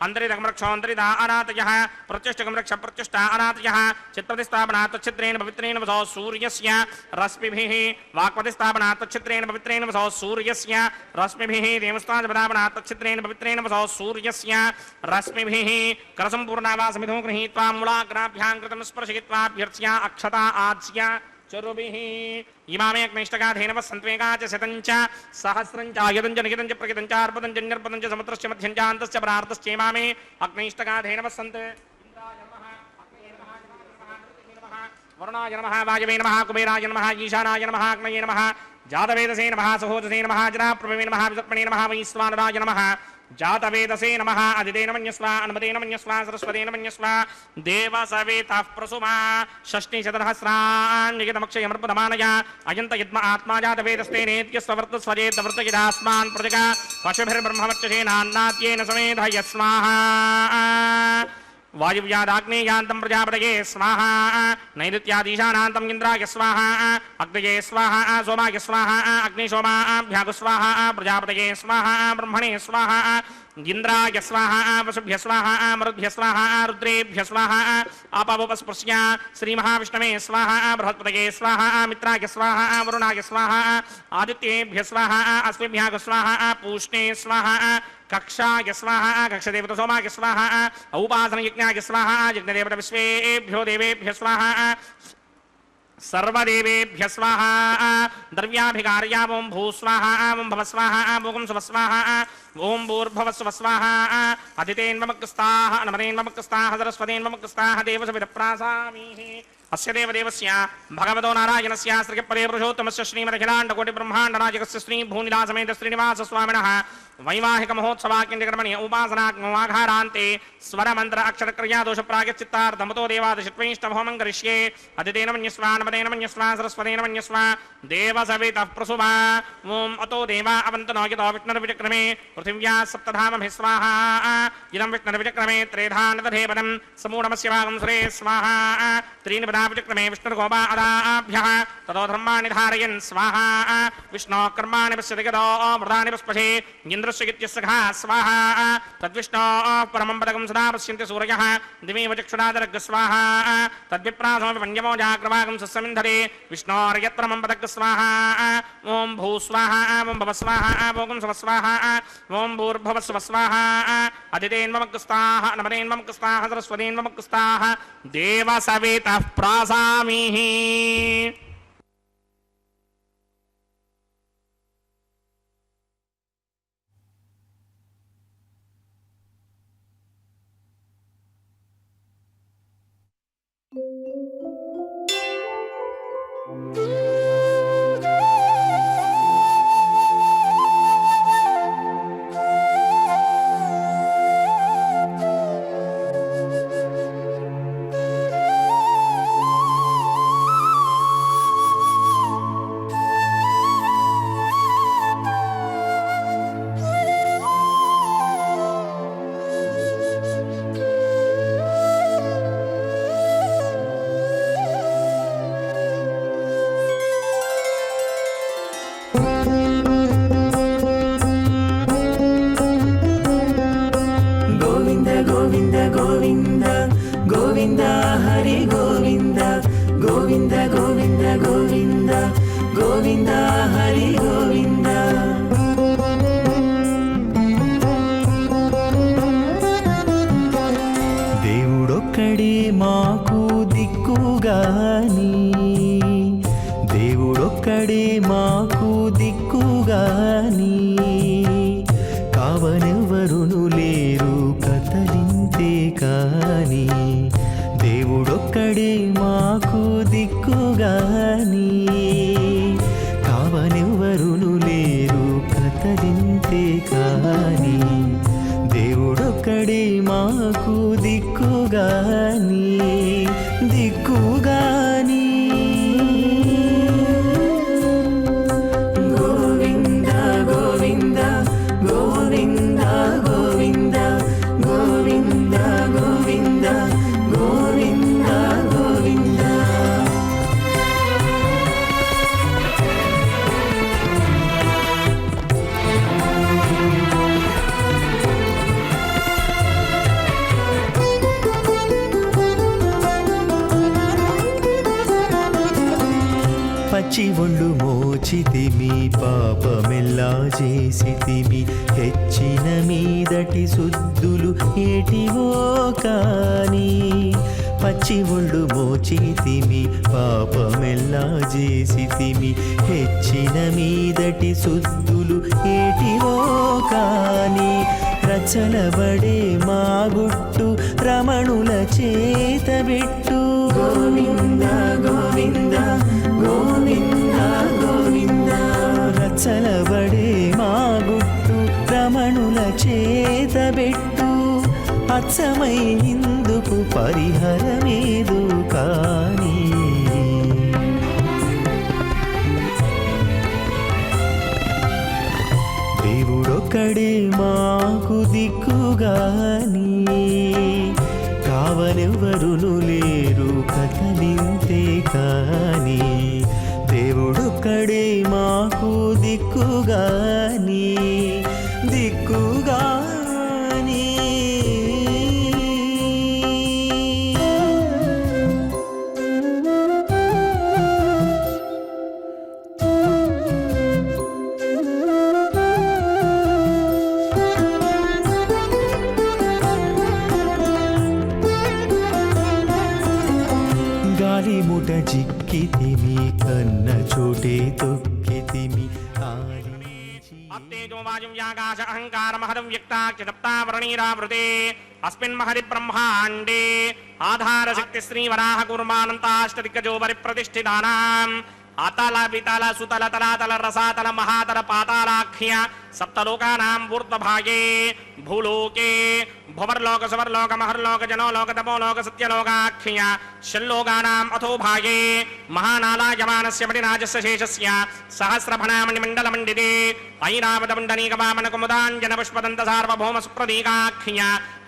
अन्तरिदगमरक्षोऽन्तरिदा अनातयः प्रत्युष्टगमरक्ष प्रत्युष्टा अनातयः चित्तप्रतिस्थापनात् तच्छिद्रेण पवित्रेण वसो सूर्यस्य रश्मिभिः वाक्प्रतिस्थापनात् तच्छिद्रेण पवित्रेण वसो सूर्यस्य रश्मिभिः देवस्तापनात् तच्छिद्रेण पवित्रेण वसो सूर्यस्य रश्मिभिः करसम्पूर्णावासमिधो गृहीत्वा मूलाग्राभ्यां कृतं स्पर्शयित्वाभ्यर्च्या अक्षता आज्य चरुभिः इमामे अग्निष्टकाधेनव सन्त्वेका च शतञ्च सहस्रञ्च आयतञ्च नियतञ्च प्रकितञ्च अर्पतञ्च निर्पतञ्च समुद्रस्य मध्यञ्च अन्तश्च परार्धश्च इमामे अग्निष्टकाधेनव सन्त वरुणाय नमः वायवे नमः कुबेराय नमः ईशानाय नमः अग्नये नमः जातवेदसे नमः सहोदसे नमः जनाप्रभवे नमः विसर्पणे नमः वैश्वानराय नमः जातवेदसे नमः अदितेन मन्यस्व अनुमतेन मन्यस्व सरस्वतेन मन्यस्व देवसवेतः प्रसुमा षष्टिशतसहस्राण्यतमक्षयमर्पदमानय अयन्त यद्म आत्मा जातवेदस्तेनेत्यस्वर्तस्वजेतवर्तयिदास्मान् प्रजगा पशुभिर्ब्रह्मवर्चसेनान्नाद्येन समेधय स्वाहा वायुव्यादाग्नेयान्तं प्रजापतये स्वाहा नैऋत्यादीशानान्तं इन्द्राय स्वाहा अग्नये स्वाहा सोमाय स्वाहा अग्निशोमाभ्यागु स्वाहा प्रजापतये स्वाहा ब्रह्मणे स्वाहा इंद्राय स्वाहा वसुभ्य स्वाहा मरुद्भ्य स्वाहा रुद्रेभ्य स्वाहा आपवपस्पृश्य श्रीमहाविष्णवे स्वाहा बृहस्पतये स्वाहा मित्राय स्वाहा वरुणाय स्वाहा आदित्येभ्य स्वाहा अश्वेभ्याग स्वाहा पूष्णे स्वाहा कक्षाय स्वाहा कक्षदेवता सोमाय स्वाहा औपासनयज्ञाय स्वाहा यज्ञदेवता विश्वेभ्यो देवेभ्य स्वाहा सर्वदेवेभ्य स्वाहा द्रव्याभिकार्या ओं भूस्वाहा ओं भवस्वाहा भूगं स्वस्वाहा ओं भूर्भवस्वस्वाहा अदितेन्वमक्स्ताः नमनेन्वमक्स्ताः सरस्वतेन्वमक्स्ताः देवसविदप्रासामीः अस्य देवदेवस्य भगवतो नारायणस्य श्रीपरे पुरुषोत्तमस्य श्रीमदखिलाण्डकोटिब्रह्माण्डनायकस्य श्रीभूनिलासमेत श्रीनिवासस्वामिनः वैवाहिक महोत्सवाक्यकर्मणि उपासनाघारान्ते स्वरमन्त्र अक्षरक्रिया दोषप्रागचित्तार्थमतो देवादशित्वैष्टभोमं करिष्ये अदितेन मन्यस्व नमतेन मन्यस्व सरस्वतेन मन्यस्व देवसवितः प्रसुवा ओं अतो देवा अवन्तनो यतो विष्णुर्विचक्रमे पृथिव्या सप्तधामभिः स्वाहा इदं विष्णुर्विचक्रमे त्रेधा नदधेपदं समूढमस्य भागं सुरे स्वाहा त्रीणि पदा विचक्रमे विष्णुर्गोपा अदाभ्यः ततो धर्माणि धारयन् स्वाहा विष्णोः कर्माणि पश्यति गतो मृदानि पुष्पशे इन्द्रस्य स्वाहा तद्विष्णोः परमं पदकं सदा पश्यन्ति सूर्यः दिवेव चक्षुरादरग् स्वाहा तद्विप्रासमपि पञ्चमो जाग्रवागं सस्यमिन्धरे विष्णोर्यत्रमं पदक् स्वाहा ओं भूस्वाहा ओं भवस्वाहा भोगं स्वस्वाहा ओं भूर्भवस्वस्वाहा अदितेन्वमक्स्ताः नमतेन्वमक्स्ताः सरस्वतेन्वमक्स्ताः देवसवेतः प्रासामीः పచ్చి ఒళ్ళు మోచితిమి పాపమెల్లా చేసితిమి హెచ్చిన మీదటి శుద్ధులు ఏటివో కాని పచ్చి ఒళ్ళు మోచితిమి పాపమెల్లా చేసితిమి హెచ్చిన మీదటి శుద్ధులు ఏటివో కాని రచలబడే మా గుట్టు రమణుల చేతబెట్టు గోవింద గోవింద గోవింద గోవింద రచలబడే మా గుట్టు రమణుల చేతబెట్టు అచ్చమై ఇందుకు పరిహరమేదు కాని దేవుడొక్కడే మాకు దిక్కుగాని కావలెవ్వరును లేరు కథలింతే కాని దేవుడొక్కడే మాకు దిక్కుగాని దిక్కుగాని గాలిముట జిక్కితిమి కన్న చోటే తొక్కితిమి అత్తేజో వాయుం యాకాశ అహంకార మహదం వ్యక్తాఖ్య సప్తావరణీరావృతే అస్మిన్ మహది బ్రహ్మాండే ఆధార శక్తి శ్రీ వరాహ కూర్మానంతాష్టదిగ్గజో పరిప్రతిష్ఠితానాం అతల వితల సుతల తలాతల రసాతల మహాతల పాతాళాఖ్య సప్తలోకానాం ఊర్ధ్వభాగే భూలోకే భువర్లోక సువర్లోక మహర్లోక జనోలోక తపోలోక సత్యలోకాఖ్య షల్లోకానాం అథో భాగే మహానాలాయమానస్య మణిరాజస్య శేషస్య సహస్రఫణామణి మండలమండితే ఐరావతమండనీక వామన కుముదాంజన పుష్పదంత సార్వభౌమ సుప్రదీకాఖ్య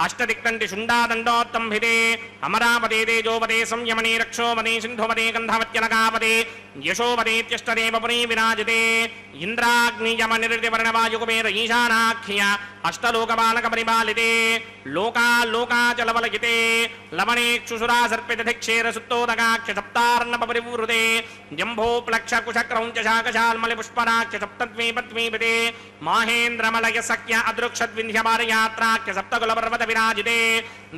అష్టదిక్తంటి శుండాదండోత్తంభితే అమరావతే తేజోపదే సంయమనే రక్షోపదే సింధుపదే గంధవత్యలకాపదే యశోపదేత్యష్టదేవ పురీ విరాజితే ఇంద్రాగ్నియమనిర్దివర్ణవాయుకుబేర ఈశానాఖ్య అష్టలోకపాలక పరిపాలితే లోకాలోకాచలవలగితే లవణేక్షుసురా సర్పితధిక్షేర సుత్తోదకాఖ్య సప్తార్ణవ పరివృతే జంభోప్లక్ష కుశక్రౌంచ శాకశాల్మలి పుష్పరాఖ్య సప్తద్వీపద్వీపితే మాహేంద్రమలయ సఖ్య అదృక్షద్వింధ్యపారయాత్రాఖ్య సప్తకులపర్వత విరాజితే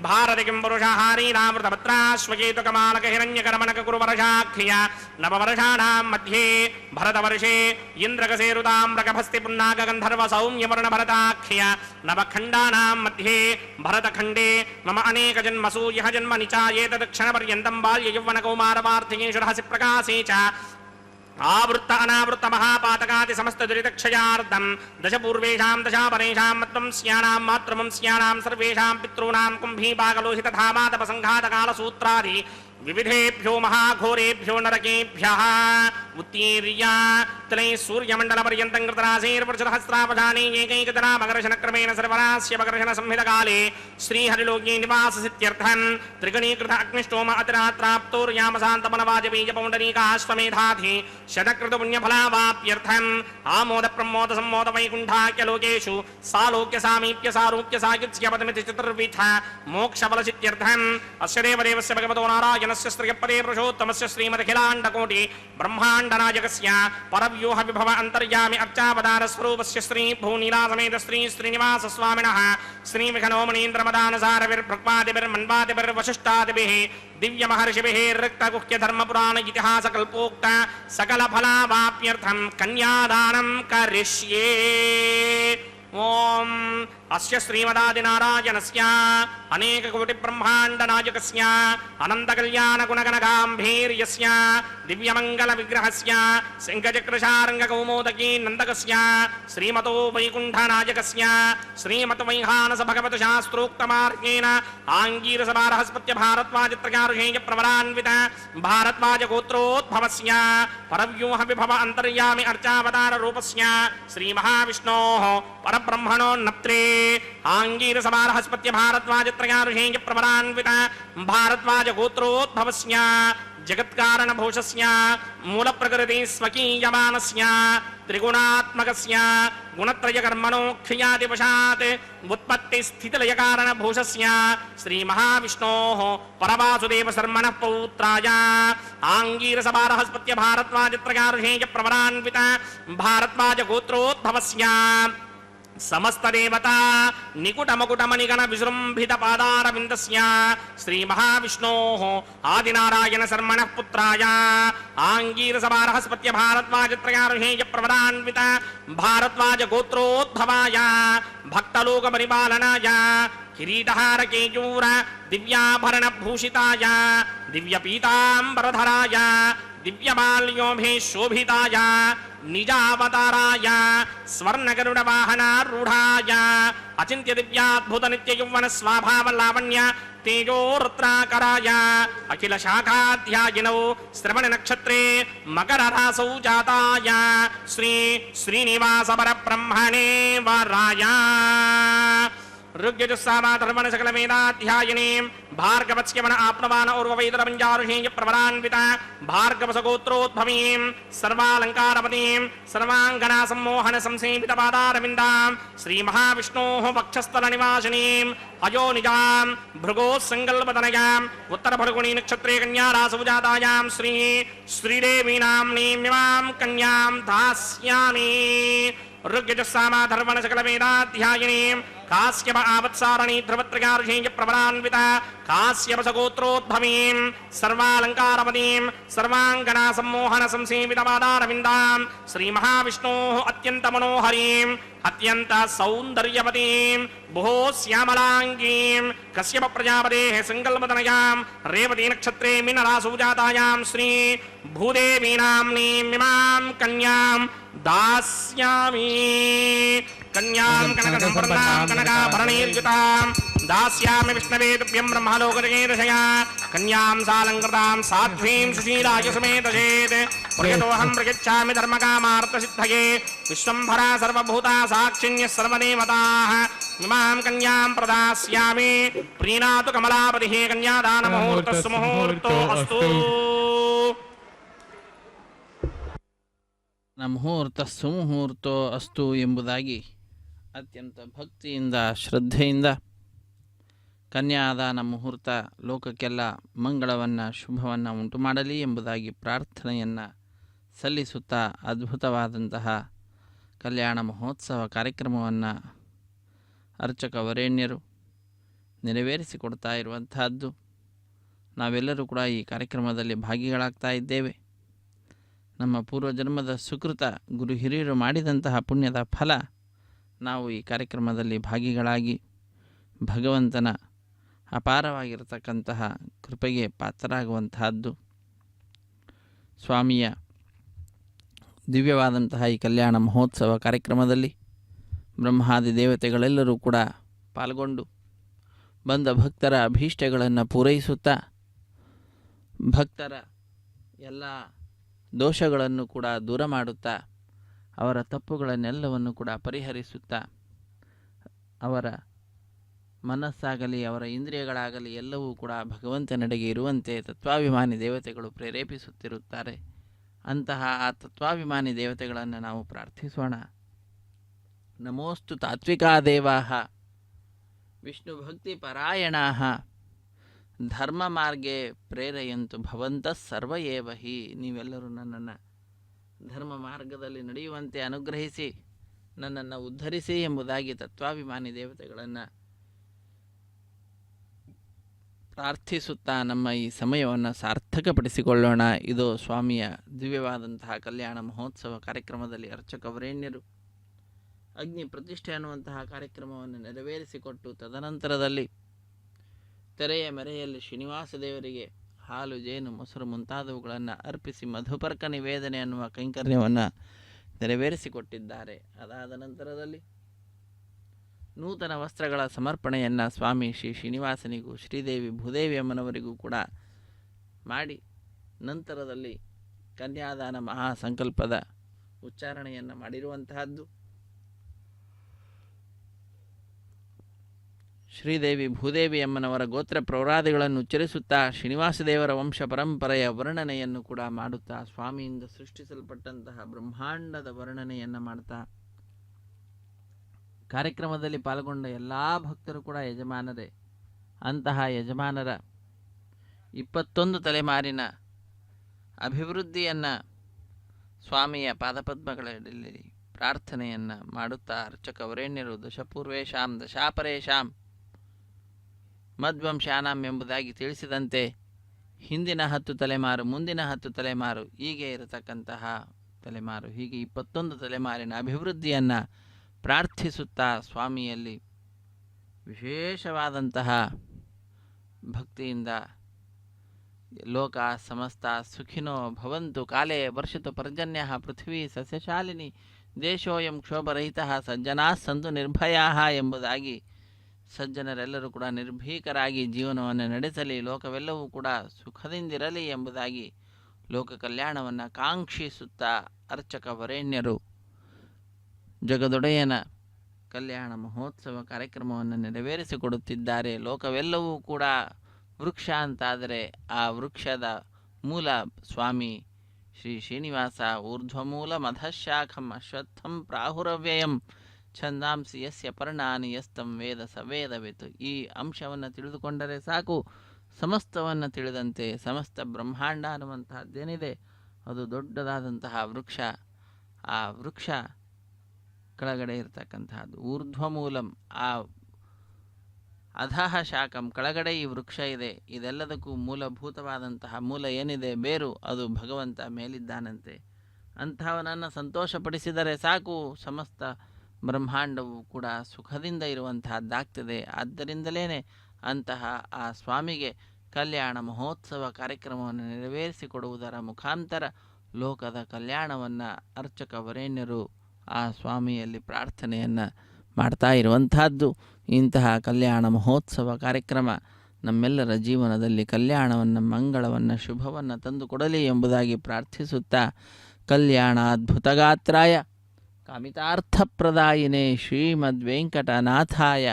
భారతి కిం పురుషహారీరామృతపత్రాశ్వకేతుకమాలక హిరణ్యకరమణక కురువర్షాఖ్య నవవర్షాణాం మధ్యే భరతవర్షే ఇంద్రకసేరుతామ్రకభస్తి పున్నాక గంధర్వ సౌమ్యవర్ణ భరతాఖ్య నవఖండానాం మధ్యే భరతఖండే మమ అనేక జన్మసు యః జన్మ నిచాయేతదక్షణ పర్యంతం బాల్య యౌవన కౌమార వార్ధకేషు రహసి ప్రకాశే చ ఆవృత్త అనావృత్త మహాపాతకాది సమస్త దురితక్షయార్థం దశ పూర్వేషాం దశాపరేషాం మత్వంస్యానాం మాతృవంస్యానాం సర్వేషాం పితॄణాం కుంభీపాకలోహిత ధామాతప సంఘాతకాల సూత్రాది వివిధేభ్యో మహాఘోరేభ్యో నరకేభ్యః ఉత్తీర్య తలై సూర్యమండల పర్యంతం కృతరాశేర్వర్షసహస్రావధానే ఏకైకతనా మకర్షణక్రమేణ సర్వరాస్య మకర్షణ సంహితకాలే శ్రీహరిలోకే నివాససిత్యర్థం త్రిగణీకృత అగ్నిష్టోమ అతిరాత్రాప్తోర్యామశాంతమనవాజబీజ పౌండరీకాశ్వమేధాధి శతకృత పుణ్యఫలావాప్యర్థం ఆమోద ప్రమోద సమ్మోద వైకుంఠాఖ్య లోకేషు సాలోక్య సామీప్య సారూప్య సాయుధ్య పదమితి చతుర్విధ మోక్షఫలసిత్యర్థం అస్య దేవదేవస్య భగవతో నారాయణ శ్రీయపదే పురుషోత్తమస్య శ్రీమదఖిలాండకోటి బ్రహ్మాండనాయకస్య పరవ్యూహ విభవ అంతర్యామి అర్చావతార స్వరూపస్య శ్రీ భూనీలాసమేత శ్రీ శ్రీనివాస స్వామినః శ్రీ విఘ్నోమనీంద్రమదానసారవిర్భక్వాదిభిర్వశిష్టాదిభిః దివ్య మహర్షిభిః రిక్తగుహ్య ధర్మపురాణ ఇతిహాస కల్పోక్త సకల ఫలావాప్యర్థం కన్యాదానం కరిష్యే. ఓం అస్య శ్రీమదాదినారాయణస్య అనేక కోటి బ్రహ్మాండ నాయకస్య అనంత కళ్యాణ గుణగణ గాంభీర్యస్య దివ్యమంగళ విగ్రహస్య శంఖచక్రశారంగ కౌమోదకీ నందకస్య శ్రీమతో వైకుంఠ నాయకస్య శ్రీమత వైహానస భగవత శాస్త్రోక్త మార్గేణ ఆంగీరస బారహస్పత్య భారద్వాజత్రకారుషేయ ప్రవరాన్విత భారద్వాజ గోత్రోద్భవస్య పరవ్యూహ విభవ అంతర్యామి అర్చావతార రూపస్య శ్రీ మహావిష్ణోః పరబ్రహ్మణోన్నప్త్రే ಆಂಗೀರ ಸಮಾರಹಸ್ಪತ್ಯ ಭಾರದ್ವಾಜತ್ರಯಾರುಷೇಯ ಪ್ರವರಾನ್ವಿತ ಭಾರದ್ವಾಜ ಗೋತ್ರೋದ್ಭವಸ್ಯ ಜಗತ್ಕಾರಣ ಭೂಷಸ್ಯ ಮೂಲ ಪ್ರಕೃತಿ ಸ್ವಕೀಯಮಾನಸ್ಯ ತ್ರಿಗುಣಾತ್ಮಕಸ್ಯ ಗುಣತ್ರಯ ಕರ್ಮಣೋಕ್ಷಯಾದಿವಶಾತ್ ಉತ್ಪತ್ತಿ ಸ್ಥಿತಿಲಯ ಕಾರಣ ಭೂಷಸ್ಯ ಶ್ರೀ ಮಹಾವಿಷ್ಣೋಃ ಪರವಾಸುದೇವ ಶರ್ಮಣಃ ಪೌತ್ರಾಯ ಆಂಗೀರ ಸಮಾರಹಸ್ಪತ್ಯ ಭಾರದ್ವಾಜತ್ರಯಾರುಷೇಯ ಪ್ರವರಾನ್ವಿತ ಭಾರದ್ವಾಜ ಗೋತ್ರೋದ್ಭವಸ್ಯ ಸಮಸ್ತ ದೇವತಾ ನಿಕುಟ ಮಕುಟ ಮಣಿಗಣ ವಿಜೃಂಭಿತ ಪಾದಾರವಿಂದಸ್ಯ ಶ್ರೀ ಮಹಾವಿಷ್ಣೋಃ ಆದಿನಾರಾಯಣ ಶರ್ಮಣಃ ಪುತ್ರಾಯ ಆಂಗೀರ ಸಮಾರಹಸ್ಪತ್ಯ ಭಾರದ್ವಾಜತ್ರಯಾರುಷೇಯ ಪ್ರವರಾನ್ವಿತ ಭಾರದ್ವಾಜ ಗೋತ್ರೋದ್ಭವಾಯ ಭಕ್ತಲೋಕ ಪರಿಪಾಲನಾಯ ಕಿರೀಟಹಾರ ಕೇಯೂರ ದಿವ್ಯಾಭರಣ ಭೂಷಿತಾಯ ದಿವ್ಯ ಪೀತಾಂಬರಧರಾಯ ದಿವ್ಯಮಾಲ್ಯೋಭೇ ಶೋಭಿತಾಯ ನಿಜಾವತಾರಾಯ ಸ್ವರ್ಣಗರುಡ ವಾಹನಾರೂಢಾಯ ಅಚಿಂತ್ಯ ದಿವ್ಯಾದ್ಭುತ ನಿತ್ಯ ಯೌವನ ಸ್ವಭಾವ ಲಾವಣ್ಯ ತೇಜೋರತ್ರಾಕರಾಯ ಅಖಿಲ ಶಾಖಾಧ್ಯಾಯಿನೌ ಶ್ರವಣ ನಕ್ಷತ್ರೇ ಮಕರ ರಾಸೌ ಜಾತಾಯ ಶ್ರೀ ಶ್ರೀನಿವಾಸ ಪರಬ್ರಹ್ಮಣೇ ವರಾಯ ಋಗ್ಯಜುಸ್ಸಾಮಾಧರ್ಮಣ ಸಕಲ ವೇದಾಧ್ಯಾಯಿನೀಂ ಭಾರ್ಗವತ್ಸ್ಯವನ ಆಪ್ನವಾನ ಊರ್ವವೈದರಮಂಜಾರುಷೇಯ ಪ್ರವರಾನ್ವಿತ ಭಾರ್ಗವಸಗೋತ್ರೋದ್ಭವೀಂ ಸರ್ವಾಲಂಕಾರಪತೀಂ ಸರ್ವಾಂಗನಾ ಸಮ್ಮೋಹನ ಸಂಸೇವಿತ ಪಾದಾರವಿಂದಾಂ ಶ್ರೀ ಮಹಾವಿಷ್ಣೋಃ ವಕ್ಷಸ್ಥಲ ನಿವಾಸಿನೀಂ ಅಯೋನಿಜಾಂ ಭೃಗೋಸ್ಸಂಕಲ್ಪತನಯಾಂ ಉತ್ತರ ಫಲ್ಗುಣಿ ನಕ್ಷತ್ರೇ ಕನ್ಯಾ ರಾಸೌಜಾತಾಯಾಂ ಶ್ರೀ ಶ್ರೀದೇವೀನಾಂನೀಮಿಮಾಂ ಕನ್ಯಾಂ ದಾಸ್ಯಾಮಿ ಋಗ್ಯಜಸ್ಸಾಮಾಧರ್ಮಣ ಸಕಲ ವೇದಾಧ್ಯಾಯಿನೀಂ ಕಾಶ್ಯಪ ಆವತ್ಸಾರಣಿ ಧ್ರುವತ್ರಯಾರುಷೇಯ ಪ್ರವರಾನ್ವಿತ ಕಾಶ್ಯಪಸಗೋತ್ರೋದ್ಭವೀಂ ಸರ್ವಾಲಂಕಾರಪದೀಂ ಸರ್ವಾಂಗನಾ ಸಮ್ಮೋಹನ ಸಂಸೇವಿತ ಪಾದಾರವಿಂದಾಂ ಶ್ರೀ ಮಹಾವಿಷ್ಣೋಃ ಅತ್ಯಂತ ಮನೋಹರೀಂ ಅತ್ಯಂತ ಸೌಂದರ್ಯವತೀಂ ಭೋ ಶ್ಯಾಮಲಾಂಗೀಂ ಕಶ್ಯಪ ಪ್ರಜಾಪತೇಃ ಸಂಕಲ್ಪತನಯಾಂ ರೇವತಿ ನಕ್ಷತ್ರೇ ಮೀನರಾಸೌಜಾತಾಯಾಂ ಶ್ರೀ ಭೂದೇವೀನಾಂನೀಮಿಮಾಂ ಕನ್ಯಾಂ दास्यामि कन्यां कनकसंवर्णां कनकाभरणैर्युतां दास्यामि विष्णवे तुभ्यं ब्रह्मलोकजगेदशया कन्यां सालङ्कृतां साध्वीं सुशीलाय सुमेधसेत् प्रयतोऽहं प्रयच्छामि धर्मकामार्थसिद्धये विश्वम्भरा सर्वभूता साक्षिण्यः सर्वदेवताः इमां कन्यां प्रदास्यामि प्रीणातु कमलापतिः कन्यादानमुहूर्तः सुमुहूर्तो अस्तु ಮುಹೂರ್ತ ಸುಮುಹೂರ್ತೋ ಅಸ್ತು ಎಂಬುದಾಗಿ ಅತ್ಯಂತ ಭಕ್ತಿಯಿಂದ ಶ್ರದ್ಧೆಯಿಂದ ಕನ್ಯಾದಾನ ಮುಹೂರ್ತ ಲೋಕಕ್ಕೆಲ್ಲ ಮಂಗಳವನ್ನು ಶುಭವನ್ನು ಉಂಟು ಮಾಡಲಿ ಎಂಬುದಾಗಿ ಪ್ರಾರ್ಥನೆಯನ್ನು ಸಲ್ಲಿಸುತ್ತಾ ಅದ್ಭುತವಾದಂತಹ ಕಲ್ಯಾಣ ಮಹೋತ್ಸವ ಕಾರ್ಯಕ್ರಮವನ್ನು ಅರ್ಚಕ ವರೇಣ್ಯರು ನೆರವೇರಿಸಿಕೊಡ್ತಾ ಇರುವಂತಹದ್ದು. ನಾವೆಲ್ಲರೂ ಕೂಡ ಈ ಕಾರ್ಯಕ್ರಮದಲ್ಲಿ ಭಾಗಿಗಳಾಗ್ತಾ ಇದ್ದೇವೆ. ನಮ್ಮ ಪೂರ್ವಜನ್ಮದ ಸುಕೃತ ಗುರು ಹಿರಿಯರು ಮಾಡಿದಂತಹ ಪುಣ್ಯದ ಫಲ ನಾವು ಈ ಕಾರ್ಯಕ್ರಮದಲ್ಲಿ ಭಾಗಿಗಳಾಗಿ ಭಗವಂತನ ಅಪಾರವಾಗಿರತಕ್ಕಂತಹ ಕೃಪೆಗೆ ಪಾತ್ರರಾಗುವಂತಹದ್ದು. ಸ್ವಾಮಿಯ ದಿವ್ಯವಾದಂತಹ ಈ ಕಲ್ಯಾಣ ಮಹೋತ್ಸವ ಕಾರ್ಯಕ್ರಮದಲ್ಲಿ ಬ್ರಹ್ಮಾದಿ ದೇವತೆಗಳೆಲ್ಲರೂ ಕೂಡ ಪಾಲ್ಗೊಂಡು ಬಂದ ಭಕ್ತರ ಅಭೀಷ್ಟಗಳನ್ನು ಪೂರೈಸುತ್ತಾ ಭಕ್ತರ ಎಲ್ಲ ದೋಷಗಳನ್ನು ಕೂಡ ದೂರ ಮಾಡುತ್ತಾ ಅವರ ತಪ್ಪುಗಳನ್ನೆಲ್ಲವನ್ನು ಕೂಡ ಪರಿಹರಿಸುತ್ತಾ ಅವರ ಮನಸ್ಸಾಗಲಿ ಅವರ ಇಂದ್ರಿಯಗಳಾಗಲಿ ಎಲ್ಲವೂ ಕೂಡ ಭಗವಂತನೆಡೆಗೆ ಇರುವಂತೆ ತತ್ವಾಭಿಮಾನಿ ದೇವತೆಗಳು ಪ್ರೇರೇಪಿಸುತ್ತಿರುತ್ತಾರೆ. ಅಂತಹ ಆ ತತ್ವಾಭಿಮಾನಿ ದೇವತೆಗಳನ್ನು ನಾವು ಪ್ರಾರ್ಥಿಸೋಣ. ನಮೋಸ್ತು ತಾತ್ವಿಕಾ ದೇವಾಃ ವಿಷ್ಣು ಭಕ್ತಿ ಪರಾಯಣಾಃ ಧರ್ಮ ಮಾರ್ಗೇ ಪ್ರೇರೆಯಂತು ಭವಂತಃ ಸರ್ವ ಏವ ಹಿ. ನೀವೆಲ್ಲರೂ ನನ್ನನ್ನು ಧರ್ಮ ಮಾರ್ಗದಲ್ಲಿ ನಡೆಯುವಂತೆ ಅನುಗ್ರಹಿಸಿ ನನ್ನನ್ನು ಉದ್ಧರಿಸಿ ಎಂಬುದಾಗಿ ತತ್ವಾಭಿಮಾನಿ ದೇವತೆಗಳನ್ನು ಪ್ರಾರ್ಥಿಸುತ್ತಾ ನಮ್ಮ ಈ ಸಮಯವನ್ನು ಸಾರ್ಥಕಪಡಿಸಿಕೊಳ್ಳೋಣ. ಇದು ಸ್ವಾಮಿಯ ದಿವ್ಯವಾದಂತಹ ಕಲ್ಯಾಣ ಮಹೋತ್ಸವ ಕಾರ್ಯಕ್ರಮದಲ್ಲಿ ಅರ್ಚಕ ವರೇಣ್ಯರು ಅಗ್ನಿ ಪ್ರತಿಷ್ಠೆ ಅನ್ನುವಂತಹ ಕಾರ್ಯಕ್ರಮವನ್ನು ನೆರವೇರಿಸಿಕೊಟ್ಟು ತದನಂತರದಲ್ಲಿ ತೆರೆಯ ಮೆರೆಯಲ್ಲಿ ಶ್ರೀನಿವಾಸ ದೇವರಿಗೆ ಹಾಲು ಜೇನು ಮೊಸರು ಮುಂತಾದವುಗಳನ್ನು ಅರ್ಪಿಸಿ ಮಧುಪರ್ಕ ನಿವೇದನೆ ಅನ್ನುವ ಕೈಂಕರ್ಯವನ್ನು ನೆರವೇರಿಸಿಕೊಟ್ಟಿದ್ದಾರೆ. ಅದಾದ ನಂತರದಲ್ಲಿ ನೂತನ ವಸ್ತ್ರಗಳ ಸಮರ್ಪಣೆಯನ್ನು ಸ್ವಾಮಿ ಶ್ರೀ ಶ್ರೀನಿವಾಸನಿಗೂ ಶ್ರೀದೇವಿ ಭೂದೇವಿ ಅಮ್ಮನವರಿಗೂ ಕೂಡ ಮಾಡಿ ನಂತರದಲ್ಲಿ ಕನ್ಯಾದಾನ ಮಹಾಸಂಕಲ್ಪದ ಉಚ್ಚಾರಣೆಯನ್ನು ಮಾಡಿರುವಂತಹದ್ದು. ಶ್ರೀದೇವಿ ಭೂದೇವಿ ಅಮ್ಮನವರ ಗೋತ್ರ ಪ್ರೌರಾದಿಗಳನ್ನು ಉಚ್ಚರಿಸುತ್ತಾ ಶ್ರೀನಿವಾಸದೇವರ ವಂಶ ಪರಂಪರೆಯ ವರ್ಣನೆಯನ್ನು ಕೂಡ ಮಾಡುತ್ತಾ ಸ್ವಾಮಿಯಿಂದ ಸೃಷ್ಟಿಸಲ್ಪಟ್ಟಂತಹ ಬ್ರಹ್ಮಾಂಡದ ವರ್ಣನೆಯನ್ನು ಮಾಡ್ತಾ ಕಾರ್ಯಕ್ರಮದಲ್ಲಿ ಪಾಲ್ಗೊಂಡ ಎಲ್ಲ ಭಕ್ತರು ಕೂಡ ಯಜಮಾನರೇ. ಅಂತಹ ಯಜಮಾನರ 21 ತಲೆಮಾರಿನ ಅಭಿವೃದ್ಧಿಯನ್ನು ಸ್ವಾಮಿಯ ಪಾದಪದ್ಮಗಳಲ್ಲಿ ಪ್ರಾರ್ಥನೆಯನ್ನು ಮಾಡುತ್ತಾ ಅರ್ಚಕ ವರೇಣ್ಯರು ದಶಪೂರ್ವೇಶಾಂ ದಶಾಪರೇಶಾಂ ಮಧ್ವಂಶಾನಾಂ ಎಂಬುದಾಗಿ ತಿಳಿಸಿದಂತೆ ಹಿಂದಿನ 10 ತಲೆಮಾರು, ಮುಂದಿನ 10 ತಲೆಮಾರು, ಹೀಗೆ ಇರತಕ್ಕಂತಹ ತಲೆಮಾರು, ಹೀಗೆ 21 ತಲೆಮಾರಿನ ಅಭಿವೃದ್ಧಿಯನ್ನು ಪ್ರಾರ್ಥಿಸುತ್ತಾ ಸ್ವಾಮಿಯಲ್ಲಿ ವಿಶೇಷವಾದಂತಹ ಭಕ್ತಿಯಿಂದ ಲೋಕ ಸಮಸ್ತ ಸುಖಿನೋ ಭವಂತು ಕಾಲೇ ವರ್ಷತು ಪರ್ಜನ್ಯ ಪೃಥ್ವೀ ಸಸ್ಯಶಾಲಿನಿ ದೇಶೋಯಂ ಕ್ಷೋಭರಹಿತ ಸಜ್ಜನಾ ಸಂತು ನಿರ್ಭಯಾ ಎಂಬುದಾಗಿ ಸಜ್ಜನರೆಲ್ಲರೂ ಕೂಡ ನಿರ್ಭೀಕರಾಗಿ ಜೀವನವನ್ನು ನಡೆಸಲಿ, ಲೋಕವೆಲ್ಲವೂ ಕೂಡ ಸುಖದಿಂದಿರಲಿ ಎಂಬುದಾಗಿ ಲೋಕ ಕಲ್ಯಾಣವನ್ನು ಕಾಂಕ್ಷಿಸುತ್ತಾ ಅರ್ಚಕ ವರೇಣ್ಯರು ಜಗದೊಡೆಯನ ಕಲ್ಯಾಣ ಮಹೋತ್ಸವ ಕಾರ್ಯಕ್ರಮವನ್ನು ನೆರವೇರಿಸಿಕೊಡುತ್ತಿದ್ದಾರೆ. ಲೋಕವೆಲ್ಲವೂ ಕೂಡ ವೃಕ್ಷ ಅಂತಾದರೆ ಆ ವೃಕ್ಷದ ಮೂಲ ಸ್ವಾಮಿ ಶ್ರೀ ಶ್ರೀನಿವಾಸ. ಊರ್ಧ್ವಮೂಲ ಮಧಶಾಖಂ ಅಶ್ವತ್ಥಂ ಪ್ರಾಹುರವ್ಯಯಂ ಛಂದಾಂಸಿ ಯಸ್ಯ ಪರ್ಣಾನಿ ಯಸ್ತಂ ವೇದ ಸವೇದವಿತು. ಈ ಅಂಶವನ್ನು ತಿಳಿದುಕೊಂಡರೆ ಸಾಕು, ಸಮಸ್ತವನ್ನು ತಿಳಿದಂತೆ. ಸಮಸ್ತ ಬ್ರಹ್ಮಾಂಡ ಅನ್ನುವಂತಹದ್ದೇನಿದೆ ಅದು ದೊಡ್ಡದಾದಂತಹ ವೃಕ್ಷ. ಆ ವೃಕ್ಷ ಕೆಳಗಡೆ ಇರತಕ್ಕಂತಹದ್ದು ಊರ್ಧ್ವಮೂಲಂ, ಆ ಅಧಃ ಶಾಖಂ, ಕೆಳಗಡೆ ಈ ವೃಕ್ಷ ಇದೆ. ಇದೆಲ್ಲದಕ್ಕೂ ಮೂಲಭೂತವಾದಂತಹ ಮೂಲ ಏನಿದೆ, ಬೇರು, ಅದು ಭಗವಂತ ಮೇಲಿದ್ದಾನಂತೆ. ಅಂಥವನನ್ನು ಸಂತೋಷಪಡಿಸಿದರೆ ಸಾಕು, ಸಮಸ್ತ ಬ್ರಹ್ಮಾಂಡವು ಕೂಡ ಸುಖದಿಂದ ಇರುವಂತಹದ್ದಾಗ್ತದೆ. ಆದ್ದರಿಂದಲೇ ಅಂತಹ ಆ ಸ್ವಾಮಿಗೆ ಕಲ್ಯಾಣ ಮಹೋತ್ಸವ ಕಾರ್ಯಕ್ರಮವನ್ನು ನೆರವೇರಿಸಿಕೊಡುವುದರ ಮುಖಾಂತರ ಲೋಕದ ಕಲ್ಯಾಣವನ್ನು ಅರ್ಚಕ ವರೇಣ್ಯರು ಆ ಸ್ವಾಮಿಯಲ್ಲಿ ಪ್ರಾರ್ಥನೆಯನ್ನು ಮಾಡ್ತಾ ಇರುವಂತಹದ್ದು. ಇಂತಹ ಕಲ್ಯಾಣ ಮಹೋತ್ಸವ ಕಾರ್ಯಕ್ರಮ ನಮ್ಮೆಲ್ಲರ ಜೀವನದಲ್ಲಿ ಕಲ್ಯಾಣವನ್ನು, ಮಂಗಳವನ್ನು, ಶುಭವನ್ನು ತಂದುಕೊಡಲಿ ಎಂಬುದಾಗಿ ಪ್ರಾರ್ಥಿಸುತ್ತಾ ಕಲ್ಯಾಣಾದ್ಭುತಗಾತ್ರಾಯ ಕಾಮಿತಾರ್ಥಪ್ರದಾಯಿನೇ ಶ್ರೀಮದ್ವೆಂಕಟನಾಥಾಯ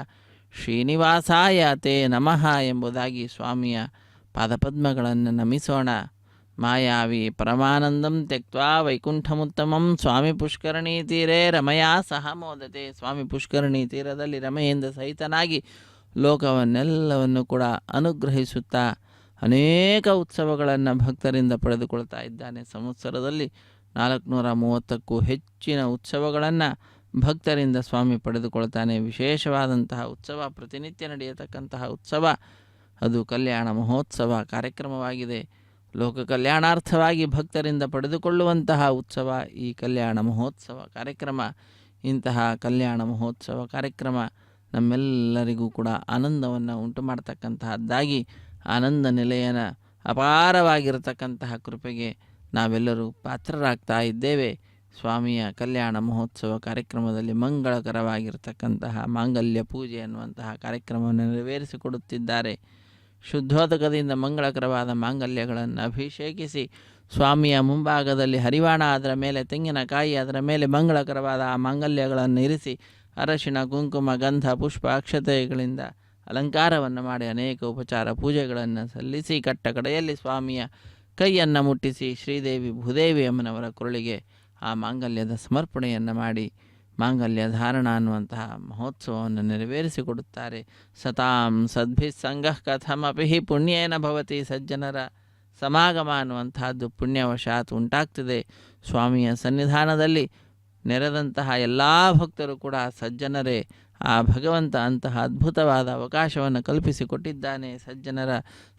ಶ್ರೀನಿವಾಸಾಯ ತೇ ನಮಃ ಎಂಬುದಾಗಿ ಸ್ವಾಮಿಯ ಪಾದಪದ್ಮಗಳನ್ನು ನಮಿಸೋಣ. ಮಾಯಾವಿ ಪರಮಾನಂದಂ ತ್ಯಕ್ತ್ವಾ ವೈಕುಂಠಮುತ್ತಮಂ ಸ್ವಾಮಿ ಪುಷ್ಕರಣಿ ತೀರೇ ರಮಯಾ ಸಹ ಮೋದತೆ. ಸ್ವಾಮಿ ಪುಷ್ಕರಣಿ ತೀರದಲ್ಲಿ ರಮೆಯಿಂದ ಸಹಿತನಾಗಿ ಲೋಕವನ್ನೆಲ್ಲವನ್ನು ಕೂಡ ಅನುಗ್ರಹಿಸುತ್ತಾ ಅನೇಕ ಉತ್ಸವಗಳನ್ನು ಭಕ್ತರಿಂದ ಪಡೆದುಕೊಳ್ತಾ ಇದ್ದಾನೆ. ಸಂವತ್ಸರದಲ್ಲಿ 430ಕ್ಕೂ ಹೆಚ್ಚಿನ ಉತ್ಸವಗಳನ್ನು ಭಕ್ತರಿಂದ ಸ್ವಾಮಿ ಪಡೆದುಕೊಳ್ತಾನೆ. ವಿಶೇಷವಾದಂತಹ ಉತ್ಸವ, ಪ್ರತಿನಿತ್ಯ ನಡೆಯತಕ್ಕಂತಹ ಉತ್ಸವ ಅದು ಕಲ್ಯಾಣ ಮಹೋತ್ಸವ ಕಾರ್ಯಕ್ರಮವಾಗಿದೆ. ಲೋಕ ಕಲ್ಯಾಣಾರ್ಥವಾಗಿ ಭಕ್ತರಿಂದ ಪಡೆದುಕೊಳ್ಳುವಂತಹ ಉತ್ಸವ ಈ ಕಲ್ಯಾಣ ಮಹೋತ್ಸವ ಕಾರ್ಯಕ್ರಮ. ಇಂತಹ ಕಲ್ಯಾಣ ಮಹೋತ್ಸವ ಕಾರ್ಯಕ್ರಮ ನಮ್ಮೆಲ್ಲರಿಗೂ ಕೂಡ ಆನಂದವನ್ನು ಉಂಟು ಮಾಡತಕ್ಕಂತಹದ್ದಾಗಿ ಆನಂದ ನಿಲಯನ ಅಪಾರವಾಗಿರತಕ್ಕಂತಹ ಕೃಪೆಗೆ ನಾವೆಲ್ಲರೂ ಪಾತ್ರರಾಗ್ತಾ ಇದ್ದೇವೆ. ಸ್ವಾಮಿಯ ಕಲ್ಯಾಣ ಮಹೋತ್ಸವ ಕಾರ್ಯಕ್ರಮದಲ್ಲಿ ಮಂಗಳಕರವಾಗಿರತಕ್ಕಂತಹ ಮಾಂಗಲ್ಯ ಪೂಜೆ ಅನ್ನುವಂತಹ ಕಾರ್ಯಕ್ರಮವನ್ನು ನೆರವೇರಿಸಿಕೊಡುತ್ತಿದ್ದಾರೆ. ಶುದ್ಧೋದಕದಿಂದ ಮಂಗಳಕರವಾದ ಮಾಂಗಲ್ಯಗಳನ್ನು ಅಭಿಷೇಕಿಸಿ ಸ್ವಾಮಿಯ ಮುಂಭಾಗದಲ್ಲಿ ಹರಿವಾಣ, ಅದರ ಮೇಲೆ ತೆಂಗಿನಕಾಯಿ, ಅದರ ಮೇಲೆ ಮಂಗಳಕರವಾದ ಆ ಮಾಂಗಲ್ಯಗಳನ್ನು ಇರಿಸಿ ಅರಶಿಣ, ಕುಂಕುಮ, ಗಂಧ, ಪುಷ್ಪ, ಅಕ್ಷತೆಗಳಿಂದ ಅಲಂಕಾರವನ್ನು ಮಾಡಿ ಅನೇಕ ಉಪಚಾರ ಪೂಜೆಗಳನ್ನು ಸಲ್ಲಿಸಿ ಕಟ್ಟ ಕಡೆಯಲ್ಲಿ ಸ್ವಾಮಿಯ ಕೈಯನ್ನು ಮುಟ್ಟಿಸಿ ಶ್ರೀದೇವಿ ಭೂದೇವಿ ಅಮ್ಮನವರ ಕೊರಳಿಗೆ ಆ ಮಾಂಗಲ್ಯದ ಸಮರ್ಪಣೆಯನ್ನು ಮಾಡಿ ಮಾಂಗಲ್ಯ ಧಾರಣ ಅನ್ನುವಂತಹ ಮಹೋತ್ಸವವನ್ನು ನೆರವೇರಿಸಿಕೊಡುತ್ತಾರೆ. ಸತಾಂ ಸದ್ಭಿಸ್ ಸಂಗಃ ಕಥಮಪಿ ಪುಣ್ಯೇನ ಭವತಿ. ಸಜ್ಜನರ ಸಮಾಗಮ ಅನ್ನುವಂತಹದ್ದು ಪುಣ್ಯವಶಾತ್ ಉಂಟಾಗ್ತದೆ. ಸ್ವಾಮಿಯ ಸನ್ನಿಧಾನದಲ್ಲಿ ನೆರೆದಂತಹ ಎಲ್ಲ ಭಕ್ತರು ಕೂಡ ಸಜ್ಜನರೇ. ಆ ಭಗವಂತ ಅಂತಹ ಅದ್ಭುತವಾದ ಅವಕಾಶವನ್ನು ಕಲ್ಪಿಸಿಕೊಟ್ಟಿದ್ದಾನೆ. ಸಜ್ಜನರ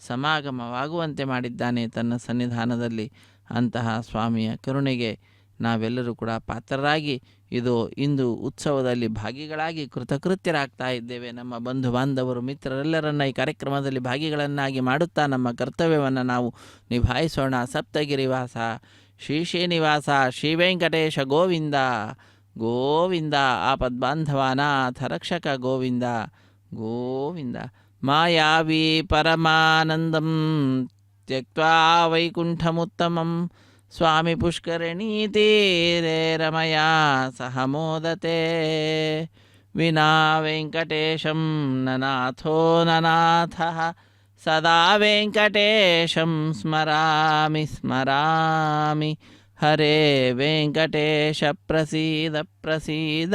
ಸಮಾಗಮವಾಗುವಂತೆ ಮಾಡಿದ್ದಾನೆ ತನ್ನ ಸನ್ನಿಧಾನದಲ್ಲಿ. ಅಂತಹ ಸ್ವಾಮಿಯ ಕರುಣೆಗೆ ನಾವೆಲ್ಲರೂ ಕೂಡ ಪಾತ್ರರಾಗಿ ಇಂದು ಉತ್ಸವದಲ್ಲಿ ಭಾಗಿಗಳಾಗಿ ಕೃತಕೃತ್ಯರಾಗ್ತಾ ಇದ್ದೇವೆ. ನಮ್ಮ ಬಂಧು ಬಾಂಧವರು ಮಿತ್ರರೆಲ್ಲರನ್ನ ಈ ಕಾರ್ಯಕ್ರಮದಲ್ಲಿ ಭಾಗಿಗಳನ್ನಾಗಿ ಮಾಡುತ್ತಾ ನಮ್ಮ ಕರ್ತವ್ಯವನ್ನು ನಾವು ನಿಭಾಯಿಸೋಣ. ಸಪ್ತಗಿರಿವಾಸ ಶ್ರೀ ಶ್ರೀನಿವಾಸ ಶ್ರೀ ವೆಂಕಟೇಶ ಗೋವಿಂದ ಗೋವಿಂದ. ಆಪದ್ಬಾಂಧವಾನಾಥ ರಕ್ಷಕ ಗೋವಿಂದ ಗೋವಿಂದ. ಮಾಯಾವಿ ಪರಮಾನಂದಂ ತ್ಯಕ್ತ್ವಾ ವೈಕುಂಠಮುತ್ತಮಂ ಸ್ವಾಮಿ ಪುಷ್ಕರಣಿ ತೀರೆ ರಮಯಾ ಸಹ ಮೋದತೆ. ವಿನಾ ವೆಂಕಟೇಶಂ ನನಾಥೋ ನನಾಥಃ ಸದಾ ವೆಂಕಟೇಶಂ ಸ್ಮರಾಮಿ ಸ್ಮರಾಮಿ. ಹರೇ ವೆಂಕಟೇಶ ಪ್ರಸೀದ ಪ್ರಸೀದ,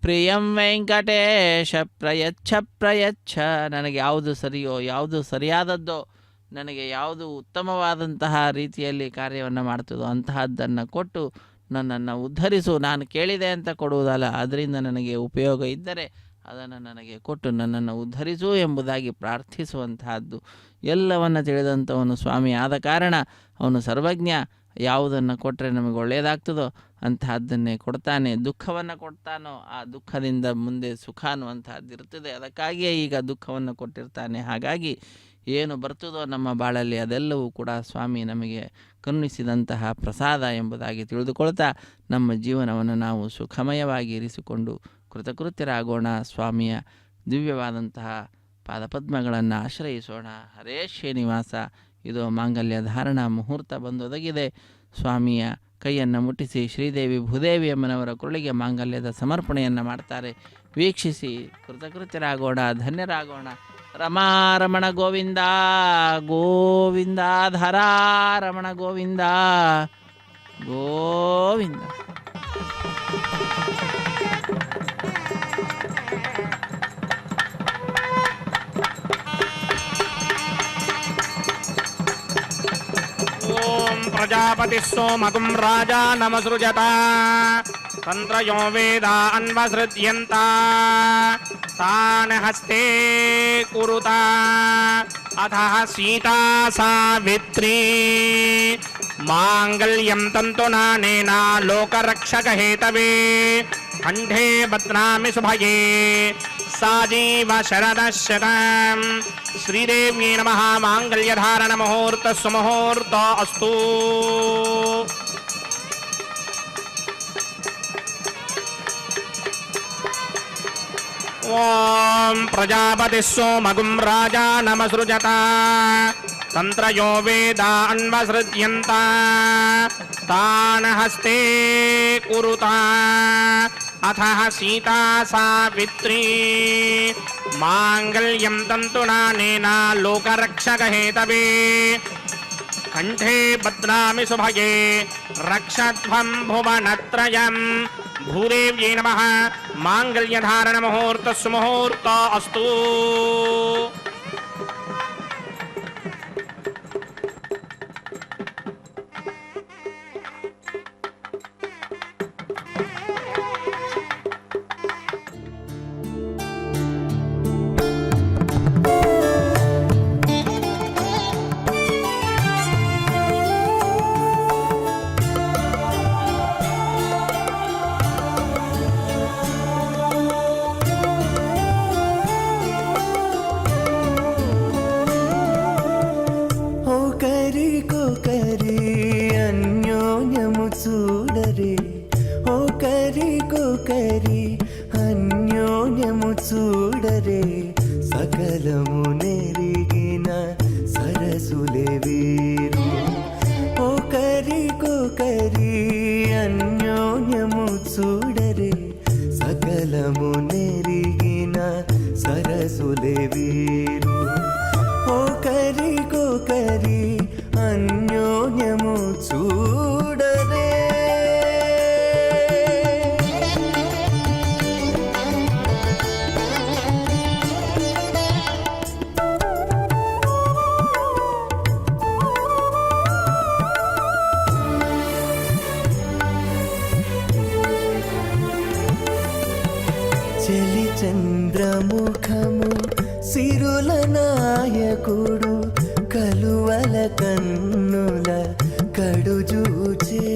ಪ್ರಿಯಂ ವೆಂಕಟೇಶ ಪ್ರಯಚ್ಛ ಪ್ರಯಚ್ಛ. ನನಗೆ ಯಾವುದು ಸರಿಯೋ, ಯಾವುದು ಸರಿಯಾದದ್ದೋ, ನನಗೆ ಯಾವುದು ಉತ್ತಮವಾದಂತಹ ರೀತಿಯಲ್ಲಿ ಕಾರ್ಯವನ್ನು ಮಾಡ್ತದೋ ಅಂತಹದ್ದನ್ನು ಕೊಟ್ಟು ನನ್ನನ್ನು ಉದ್ಧರಿಸು. ನಾನು ಕೇಳಿದೆ ಅಂತ ಕೊಡುವುದಲ್ಲ, ಅದರಿಂದ ನನಗೆ ಉಪಯೋಗ ಇದ್ದರೆ ಅದನ್ನು ನನಗೆ ಕೊಟ್ಟು ನನ್ನನ್ನು ಉದ್ಧರಿಸು ಎಂಬುದಾಗಿ ಪ್ರಾರ್ಥಿಸುವಂತಹದ್ದು. ಎಲ್ಲವನ್ನು ತಿಳಿದಂಥವನು ಸ್ವಾಮಿ ಆದ ಕಾರಣ ಅವನು ಸರ್ವಜ್ಞ. ಯಾವುದನ್ನು ಕೊಟ್ಟರೆ ನಮಗೆ ಒಳ್ಳೆಯದಾಗ್ತದೋ ಅಂತಹದ್ದನ್ನೇ ಕೊಡ್ತಾನೆ. ದುಃಖವನ್ನು ಕೊಡ್ತಾನೋ ಆ ದುಃಖದಿಂದ ಮುಂದೆ ಸುಖ ಅನ್ನುವಂತಹದ್ದು ಇರ್ತದೆ. ಅದಕ್ಕಾಗಿಯೇ ಈಗ ದುಃಖವನ್ನು ಕೊಟ್ಟಿರ್ತಾನೆ. ಹಾಗಾಗಿ ಏನು ಬರ್ತದೋ ನಮ್ಮ ಬಾಳಲ್ಲಿ ಅದೆಲ್ಲವೂ ಕೂಡ ಸ್ವಾಮಿ ನಮಗೆ ಕರುಣಿಸಿದಂತಹ ಪ್ರಸಾದ ಎಂಬುದಾಗಿ ತಿಳಿದುಕೊಳ್ತಾ ನಮ್ಮ ಜೀವನವನ್ನು ನಾವು ಸುಖಮಯವಾಗಿ ಇರಿಸಿಕೊಂಡು ಕೃತಕೃತ್ಯರಾಗೋಣ. ಸ್ವಾಮಿಯ ದಿವ್ಯವಾದಂತಹ ಪಾದಪದ್ಮಗಳನ್ನು ಆಶ್ರಯಿಸೋಣ. ಹರೇ ಶ್ರೀನಿವಾಸ. ಇದು ಮಾಂಗಲ್ಯ ಧಾರಣ ಮುಹೂರ್ತ ಬಂದೊದಗಿದೆ. ಸ್ವಾಮಿಯ ಕೈಯನ್ನು ಮುಟ್ಟಿಸಿ ಶ್ರೀದೇವಿ ಭೂದೇವಿ ಅಮ್ಮನವರ ಕುರುಳಿಗೆ ಮಾಂಗಲ್ಯದ ಸಮರ್ಪಣೆಯನ್ನು ಮಾಡ್ತಾರೆ. ವೀಕ್ಷಿಸಿ ಕೃತಕೃತ್ಯರಾಗೋಣ, ಧನ್ಯರಾಗೋಣ. ರಮಾರಮಣ ಗೋವಿಂದ ಗೋವಿಂದ, ಧರಾರಮಣ ಗೋವಿಂದ ಗೋವಿಂದ. ಓಂ ಪ್ರಜಾಪತಿ ಸೋಮಕುಂ ರಾಜಾ ನಮಸೃಜತ ತಂತ್ರಯೋ ವೇದ ಅನ್ವಸೃಜ್ಯಂತ ತಾನ ಹಸ್ತೆ ಕುರುತ ಅಥ ಸೀತಾ ಸಾವಿತ್ರೀ ಮಾಂಗಲ್ಯಂ ತಂತುನಾನೇನ ಲೋಕರಕ್ಷಕ ಹೇತವೇ ಕಂಠೇ ಬಧ್ನಾಮಿ ಶುಭಯೇ ಸಾಜೀವ ಶರದಶತಂ. ಶ್ರೀದೇವ್ಯೈ ನಮಃ. ಮಾಂಗಲ್ಯಧಾರಣ ಮುಹೂರ್ತ ಸುಮುಹೂರ್ತ ಅಸ್ತು. ಓಂ ಪ್ರಜಾಪತಿ ಸೋಮಗುಂ ರಾಜಾ ನಮಸೃಜತ ತಂತ್ರಯೋ ವೇದ ಅನ್ವಸೃಜ್ಯಂತ ತಾನ ಹಸ್ತೆ ಕುರುತ ಅಥ ಸೀತಾ ಸಾವಿತ್ರೀ ಮಾಂಗಲ್ಯಂ ತಂತುನಾನೇನ ಲೋಕರಕ್ಷಕ ಹೇತವೇ ಕಂಠೇ ಬಧ್ನಾಮಿ ಶುಭಯೇ ರಕ್ಷಧ್ವಂ ಭುವನತ್ರಯಂ. ಭೂದೇವ್ಯೈ ನಮಃ. ಮಾಂಗಲ್ಯಧಾರಣ ಮುಹೂರ್ತ ಸುಮುಹೂರ್ತ ಅಸ್ತು. చూడరే సకలము నెరిగిన సరసులే వీరు. ఒకరికొకరి అన్యోన్యము చూడరే సకలము నెరిగిన సరసులే వీరు. ఒకరికొకరి అన్యోన్యము చూడరే. చెలి చంద్రముఖము సిరుల నాయకుడు కలువల కన్నుల కడుజూచే.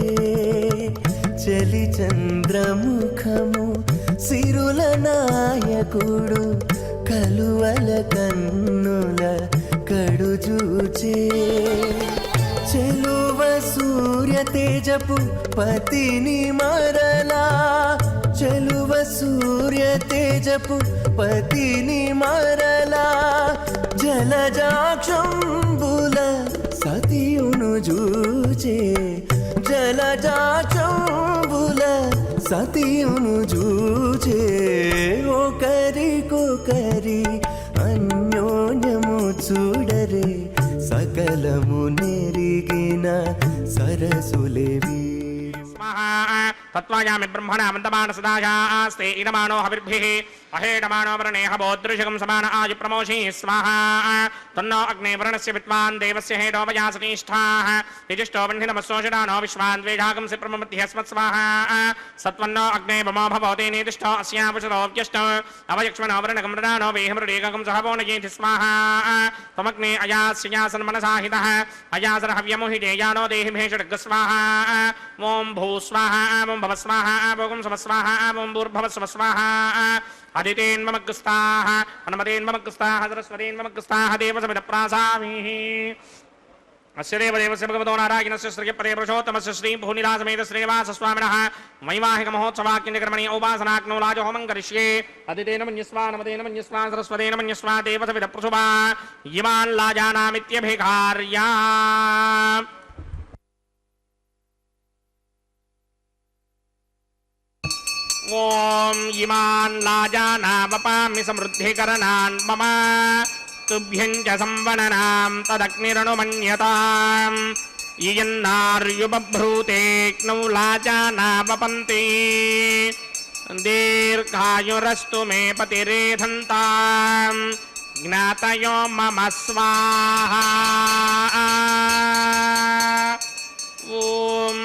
చెలి చంద్రముఖము సిరుల నాయకుడు కలువల కన్నుల కడుజూచే. చెలువ సూర్య తేజపు పతిని మరలా. చెలువ సూర్య తేజపు పతిని మరలా. జలజాక్షంబుల సతియును జూచే. జలజాక్షంబుల సతియును జూచే. చూడరే సకలము నెరిగిన సరసులేవి తత్వాయామి బ్రహ్మణ వందమాన సదాయాస్తే ఇడమానో హవిర్భిః అహేడమానో వృణేహ బోధృషకం సమాన ఆయు ప్రమోషి స్వాహా తన్నో అగ్నే వరుణస్య విద్వాన్ దేవస్య హేడో వయాసనిష్ఠాః యజిష్టో వన్హినమస్సోషడానో విశ్వాన్ ద్వేషాగం సి ప్రమమధ్యస్మత్ స్వాహా సత్వన్నో అగ్నే వమో భవతే నేతిష్టో అస్యాపుషదో వ్యష్టో అవయక్ష్మణో వరుణకం మృడానో వేహమృడేకం సహవోనయేతి స్వాహా త్వమగ్నే అయాస్యాసన్ మనసాహితః అయాసర హవ్యముహిజేయానో దేహి భేషడ్గ స్వాహా ఓం భూ స్వాహా ఓం భవ స్వాహా ఓం సమ స్వాహా ఓం భూర్భవ స్వ స్వాహా అదితేన్మమగ్స్తాః అనుమతేన్మమగ్స్తాః సరస్వతేన్మమగ్స్తాః దేవసమిద ప్రాసామిః అస్య దేవదేవస్య భగవతో నారాయణస్య శ్రీయపరే పురుషోత్తమస్య శ్రీ భూనిలాసమేత శ్రీనివాస స్వామినః వైవాహిక మహోత్సవాక్యకర్మణి ఉపాసనాగ్నో రాజహోమం కరిష్యే అదితేన మన్యస్వా నమతేన మన్యస్వా సరస్వతేన మన్యస్వా దేవసమిద ప్రసుభా ఇమాన్ లాజానామిత్యభికార్యా. ఓం ఇమాన్ లాజానావపామి సమృద్ధికరణాన్ మమ తుభ్యం చ సంవననాం తదగ్నిరనుమన్యతాం ఇయన్నార్యుబభ్రూతేక్నౌ లాజానావపంతి దీర్ఘాయురస్తు మే పతిరేధంతాం జ్ఞాతయో మమ స్వాహా. ఓం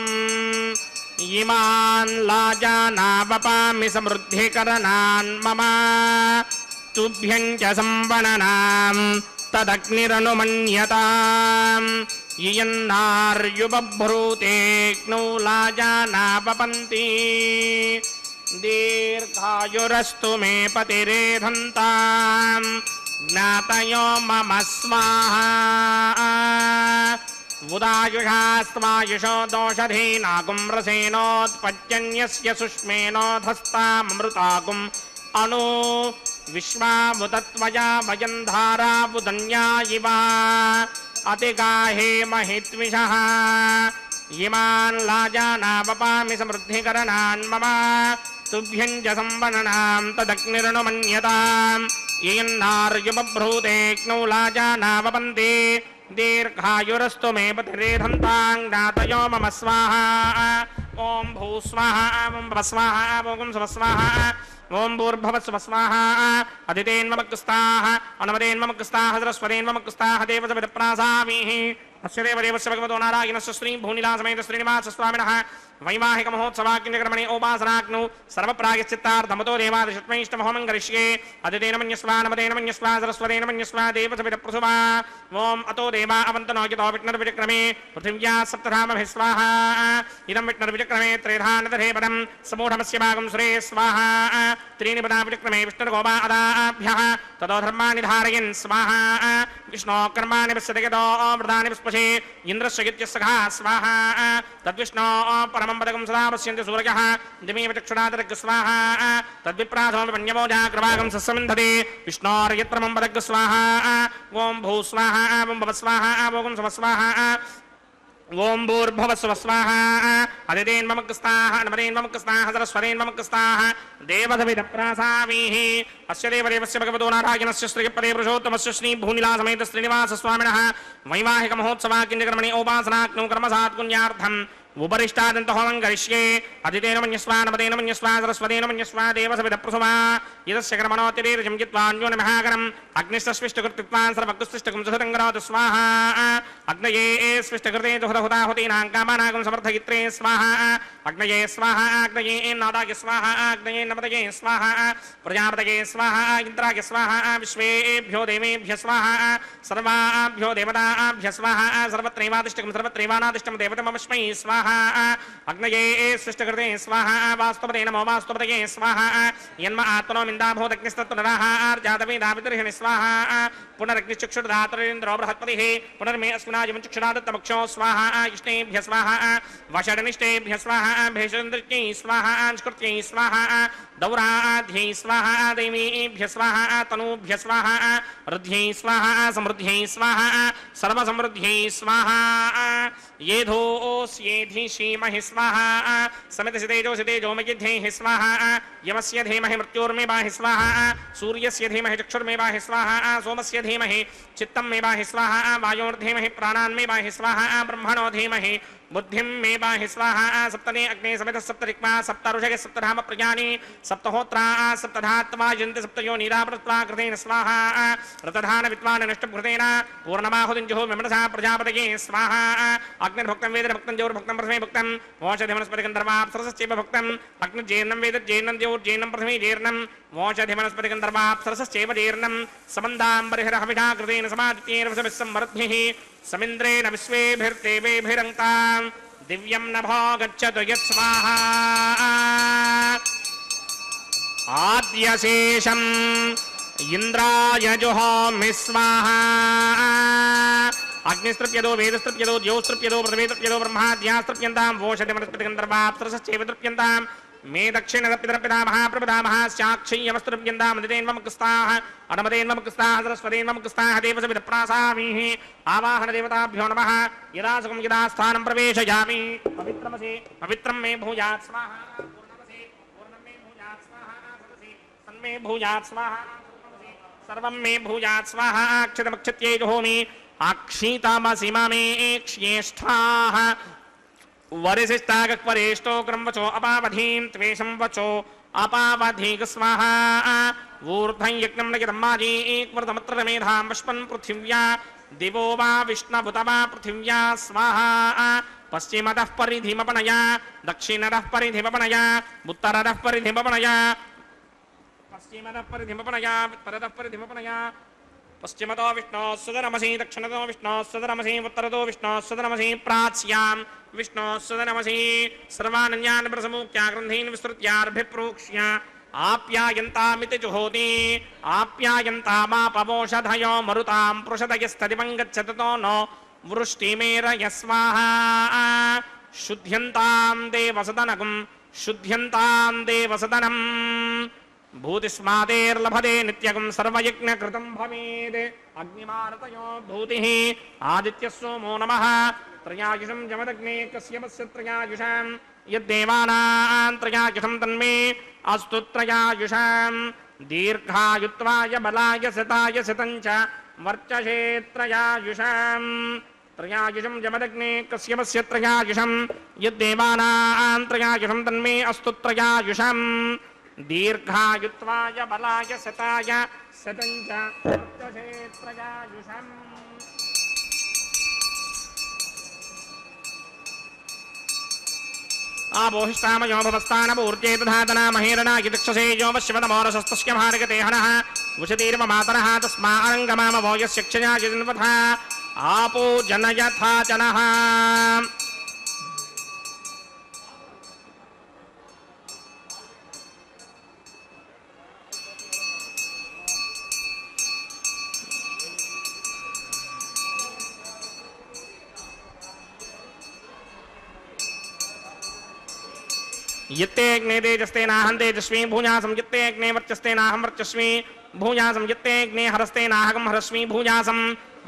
ఇమాన్ లాజానావపామి సమృద్ధికరణాన్ మమ తుభ్యం చ సంవననాం తదగ్నిరనుమన్యతాం ఇయన్నార్యుబభ్రూతేక్నౌ లాజానావపంతి దీర్ఘాయురస్తు మే పతిరేధంతాం జ్ఞాతయో మమ స్వాహా. ఉదాయుషాస్వాయుషో దోషధీనాగుం రసేనోత్పత్యన్యస్య సుష్మేనోధస్తామృతాగుం అను విశ్వాముతత్వయా వయం ధారావుదన్యా ఇవ అతిగాహే మహిత్విషః ఇమాన్ లాజానావపామి సమృద్ధికరణాన్ మమ తుభ్యం చ సంవననాం తదగ్నిరనుమన్యతాం యన్నార్యుబభ్రూతేక్నౌ లాజానావపంతి దీర్ఘాయురస్తు మే పతిరేధంతాం జ్ఞాతయో మమ స్వాహా. ఓం భూ స్వాహా ఓం భవ స్వాహా ఓం స్వ స్వాహా ఓం భూర్భవ స్వ స్వాహా. అదితేన్మమగ్స్తాః అనుమతేన్మమగ్స్తాః సరస్వతేన్మమగ్స్తాః దేవసమిద ప్రాసామిః అస్య దేవదేవస్య భగవతో నారాయణస్య శ్రీ భూనిలాసమేత శ్రీనివాస స్వామినః వైవాహిక మహోత్సవాక్యకర్మణి ఉపాసనాగ్నౌ సర్వప్రాయశ్చిత్తార్థమతో దేవాదిషత్మైష్టమహోమం కరిష్యే అదితేన మన్యస్వా నమతేన మన్యస్వా సరస్వతేన మన్యస్వా దేవసమిద ప్రసుభా. ఓం అతో దేవా అవంతనోకితో విష్ణుర్విచక్రమే పృథివ్యా సప్తధామభిः స్వాహా. ఇదం విష్ణుర్విచక్రమే త్రేధానదధే పదం సమూఢమస్య భాగం సురే స్వాహా. త్రీణి పదా విచక్రమే విష్ణుర్గోపా అదాభ్యः తదో ధర్మాణి ధారయన్ స్వాహా. విష్ణో కర్మాణి పశ్యతి యతో వృతాని పుష్పశే ఇంద్రస్య గిత్యస్సఖా స్వాహా. తద్విష్ణో పరమం పదకం సదా పశ్యంతి సూర్యః దిమేవ చక్షురాదరగ్ స్వాహా. తద్విప్రాసో విపణ్యమోజాగ్రవాగం సస్సమింధతి విష్ణోర్యత్రమం పదగ్ స్వాహా. ఓం భూ స్వాహా ఓం భవ స్వాహా ఓం స్వ స్వాహా ఓం భూర్భవ స్వ స్వాహా. అదితేన్మమగ్స్తాః అనుమతేన్మమగ్స్తాః సరస్వతేన్మమగ్స్తాః దేవసమిద ప్రాసామిః అస్య దేవదేవస్య భగవతో నారాయణస్య శ్రీయపదే పురుషోత్తమస్య శ్రీ భూనిలాసమేత శ్రీనివాస స్వామినః వైవాహిక మహోత్సవాక్యకర్మణి ఉపాసనాగ్నౌ కర్మసాత్పుణ్యార్థం ఉపరిష్టాదంతహోమం కరిష్యే అదితేన మన్యస్వా నమతేన మన్యస్వా సరస్వతేన మన్యస్వా దేవసమిద ప్రసుభా. యదస్య కర్మణోతిరేరజం జిత్వాన్యోనమహాకరం అగ్నిస్వస్విష్టకృత్వాన్ సర్వగ్స్తిష్టకం సుహృతం కరోతు స్వాహా. అగ్నయే స్విష్టకృతే దుహుతాహుతీనాం కామానాగం సమర్థయిత్రే స్వాహా. అగ్నయే స్వాహా అగ్నయే నాదాయ స్వాహా అగ్నయే నమతయే స్వాహా ప్రజాపతయే స్వాహా ఇంద్రాయ స్వాహా విశ్వేభ్యో దేవేభ్య స్వాహా సర్వాభ్యో దేవతాభ్య స్వాహా. సర్వత్రైవాదిష్టకం సర్వత్రైవానాదిష్టం దేవతమస్మై స్వాహా. అగ్నయే స్విష్టకృతే స్వాహా వాస్తుపదే నమో వాస్తుపతయే స్వాహా. యన్మ ఆత్మనో మిందాభూతగ్నిస్తత్తు నరాహార్జాతవేదావితర్హిణి స్వాహా. పునరగ్నిచక్షుర్ధాతరేంద్రో బృహత్పతిః పునర్మే అస్మినాయమం చక్షురాదత్తమక్షో స్వాహా. ఇష్ణేభ్య స్వాహా వషడనిష్టేభ్య స్వాహా భేషేంద్రిత్యై స్వాహా స్కృత్యై స్వాహా. దౌరాధ్యై స్వాహా దైవీభ్య స్వాహా తనూభ్య స్వాహా వృద్ధ్యై స్వాహా సమృద్ధ్యై స్వాహా సర్వసమృద్ధ్యై స్వాహా. ఏధోస్యేధి धीमहि स्वाहा समितस्य तेजो मयि स्वाहा यमस्य धीमहि मृत्योर्मे बाहि स्वाहा सूर्यस्य धीमहि चक्षुर्मे बाहि स्वाहा सोमस्य धीमहि चित्तं मे बाहि स्वाहा वायोर्धीमहि प्राणान्मे बाहि स्वाहा ब्रह्मणो धीमहि बुद्धिं मे बाहि स्वाहा सप्तने अग्ने समितः सप्तरिक्मा सप्तऋषगे सप्तधाम प्रजानि सप्तहोत्रा सप्तधात्वा यन्ति सप्तयो नीरावृत्वा कृतेन स्वाहा रतधान विद्वान् नष्टभृतेन पूर्णमाहुतिं जुहोमि मनसा प्रजापतये स्वाहा अग्निर्भक्तं वेद भक्तं ज्योर्भक्तं प्रथमे भक्तं वोषधिमनस्पतिगन्धर्वाप्सरसश्चैव भक्तं अग्निर्जेर्नं वेद जेर्नं ज्योर्जेर्नं प्रथमे जेर्नं वोषधिमनस्पतिगन्धर्वाप्सरसश्चैव जेर्नं समन्दाम्बरिहरहविषा कृतेन समादित्येन संवरद्भिः समिन्द्रेण विश्वेभिर्देवेभिरङ्क्तां दिव्यं नभो गच्छतु यत्स्वाहा आद्यशेषम् इंद्राय जुहोमि स्वाहा अग्निस्तृप्यदो वेदस्तृप्यदो द्योस्तृप्यदो पृथ्वीस्तृप्यदो ब्रह्माद्यास्तृप्यन्तां वोषधिमनस्पतिगन्धर्वाप्सरसश्चैव तृप्यन्तां मे दक्षिणतर्पितर्पितामः प्रपितामः साक्षय्यमस्तृप्यन्तां मदितेन्वमुक्स्ताः अनमदेन्वमुक्स्ताः सरस्वतीन्वमुक्स्ताः देवसविदप्रासामीः आवाहनदेवताभ्यो नमः यदा सुखं यदा स्थानं प्रवेशयामि पवित्रं मे भूयात् स्वाहा पूर्णं मे भूयात् स्वाहा तन्मे भूयात् स्वाहा सर्वं मे भूयात् स्वाहा अक्षतमक्षत्यै जुहोमि अक्षीतामसि मामे क्ष्येष्ठाः वरिशिष्टागक्वरेष्टो क्रमवचो अपावधीं त्वेषं वचो अपावधीक स्वाहा ऊर्ध्वं यज्ञं नयतं माजी एकव्रतमत्र मेधां पुष्पन् पृथिव्या दिवो वा विष्णुभुत वा पृथिव्या स्वाहा पश्चिमतः परिधिमपणया दक्षिणतः परिधिमपणया उत्तरतः परिधिमपणया पश्चिमतः परिधिमपणया उत्तरतः परिधिमपणया पश्चिमतो विष्णोः सदनमसि दक्षिणतो विष्णोः सदनमसि उत्तरतो विष्णोः सदनमसि प्राच्यां विष्णोः सदनमसि सर्वानन्यान् प्रसमुख्या ग्रन्थीन् विस्तृत्यार्भिप्रोक्ष्य आप्यायन्तामिति जुहोति आप्यायन्तामापवोषधयो मरुतां पृषदयस्तदिवं गच्छततो नो वृष्टिमेरय स्वाहा शुद्ध्यन्तां देवसदनगं शुद्ध्यन्तां देवसदनम् भूतिस्मादेर्लभते नित्यगं सर्वयज्ञकृतं भवेत् अग्निमारतयो भूतिः आदित्यः सोमो नमः त्रयायुषं जमदग्ने कश्यपस्य त्रयायुषां यद्देवानां त्रयायुषं तन्मे अस्तु त्रयायुषां दीर्घायुत्वाय बलाय शताय शतञ्च वर्चसे त्रयायुषां त्रयायुषं जमदग्ने कश्यपस्य त्रयायुषं यद्देवानां त्रयायुषं तन्मे अस्तु त्रयायुषं दीर्घायुत्वाय बलाय शताय शतञ्च वर्चसे त्रयायुषम् आपोहिष्टामयो भवस्तानपूर्जेतधातना महेरणाय दक्षसे यो वश्यवतमोरसस्तस्य भारगते हनः वुषतीर्वमातरः तस्मारङ्गमामवो यस्य क्षया जन्वथा आपो जनयथा जनः यत्ते अग्ने तेजस्ते नाहं तेजस्वी भूयासं यत्ते अग्ने वर्चस्ते नाहं वर्चस्वी भूयासं यत्ते अग्ने हरस्ते नाहं हरस्वी भूयासं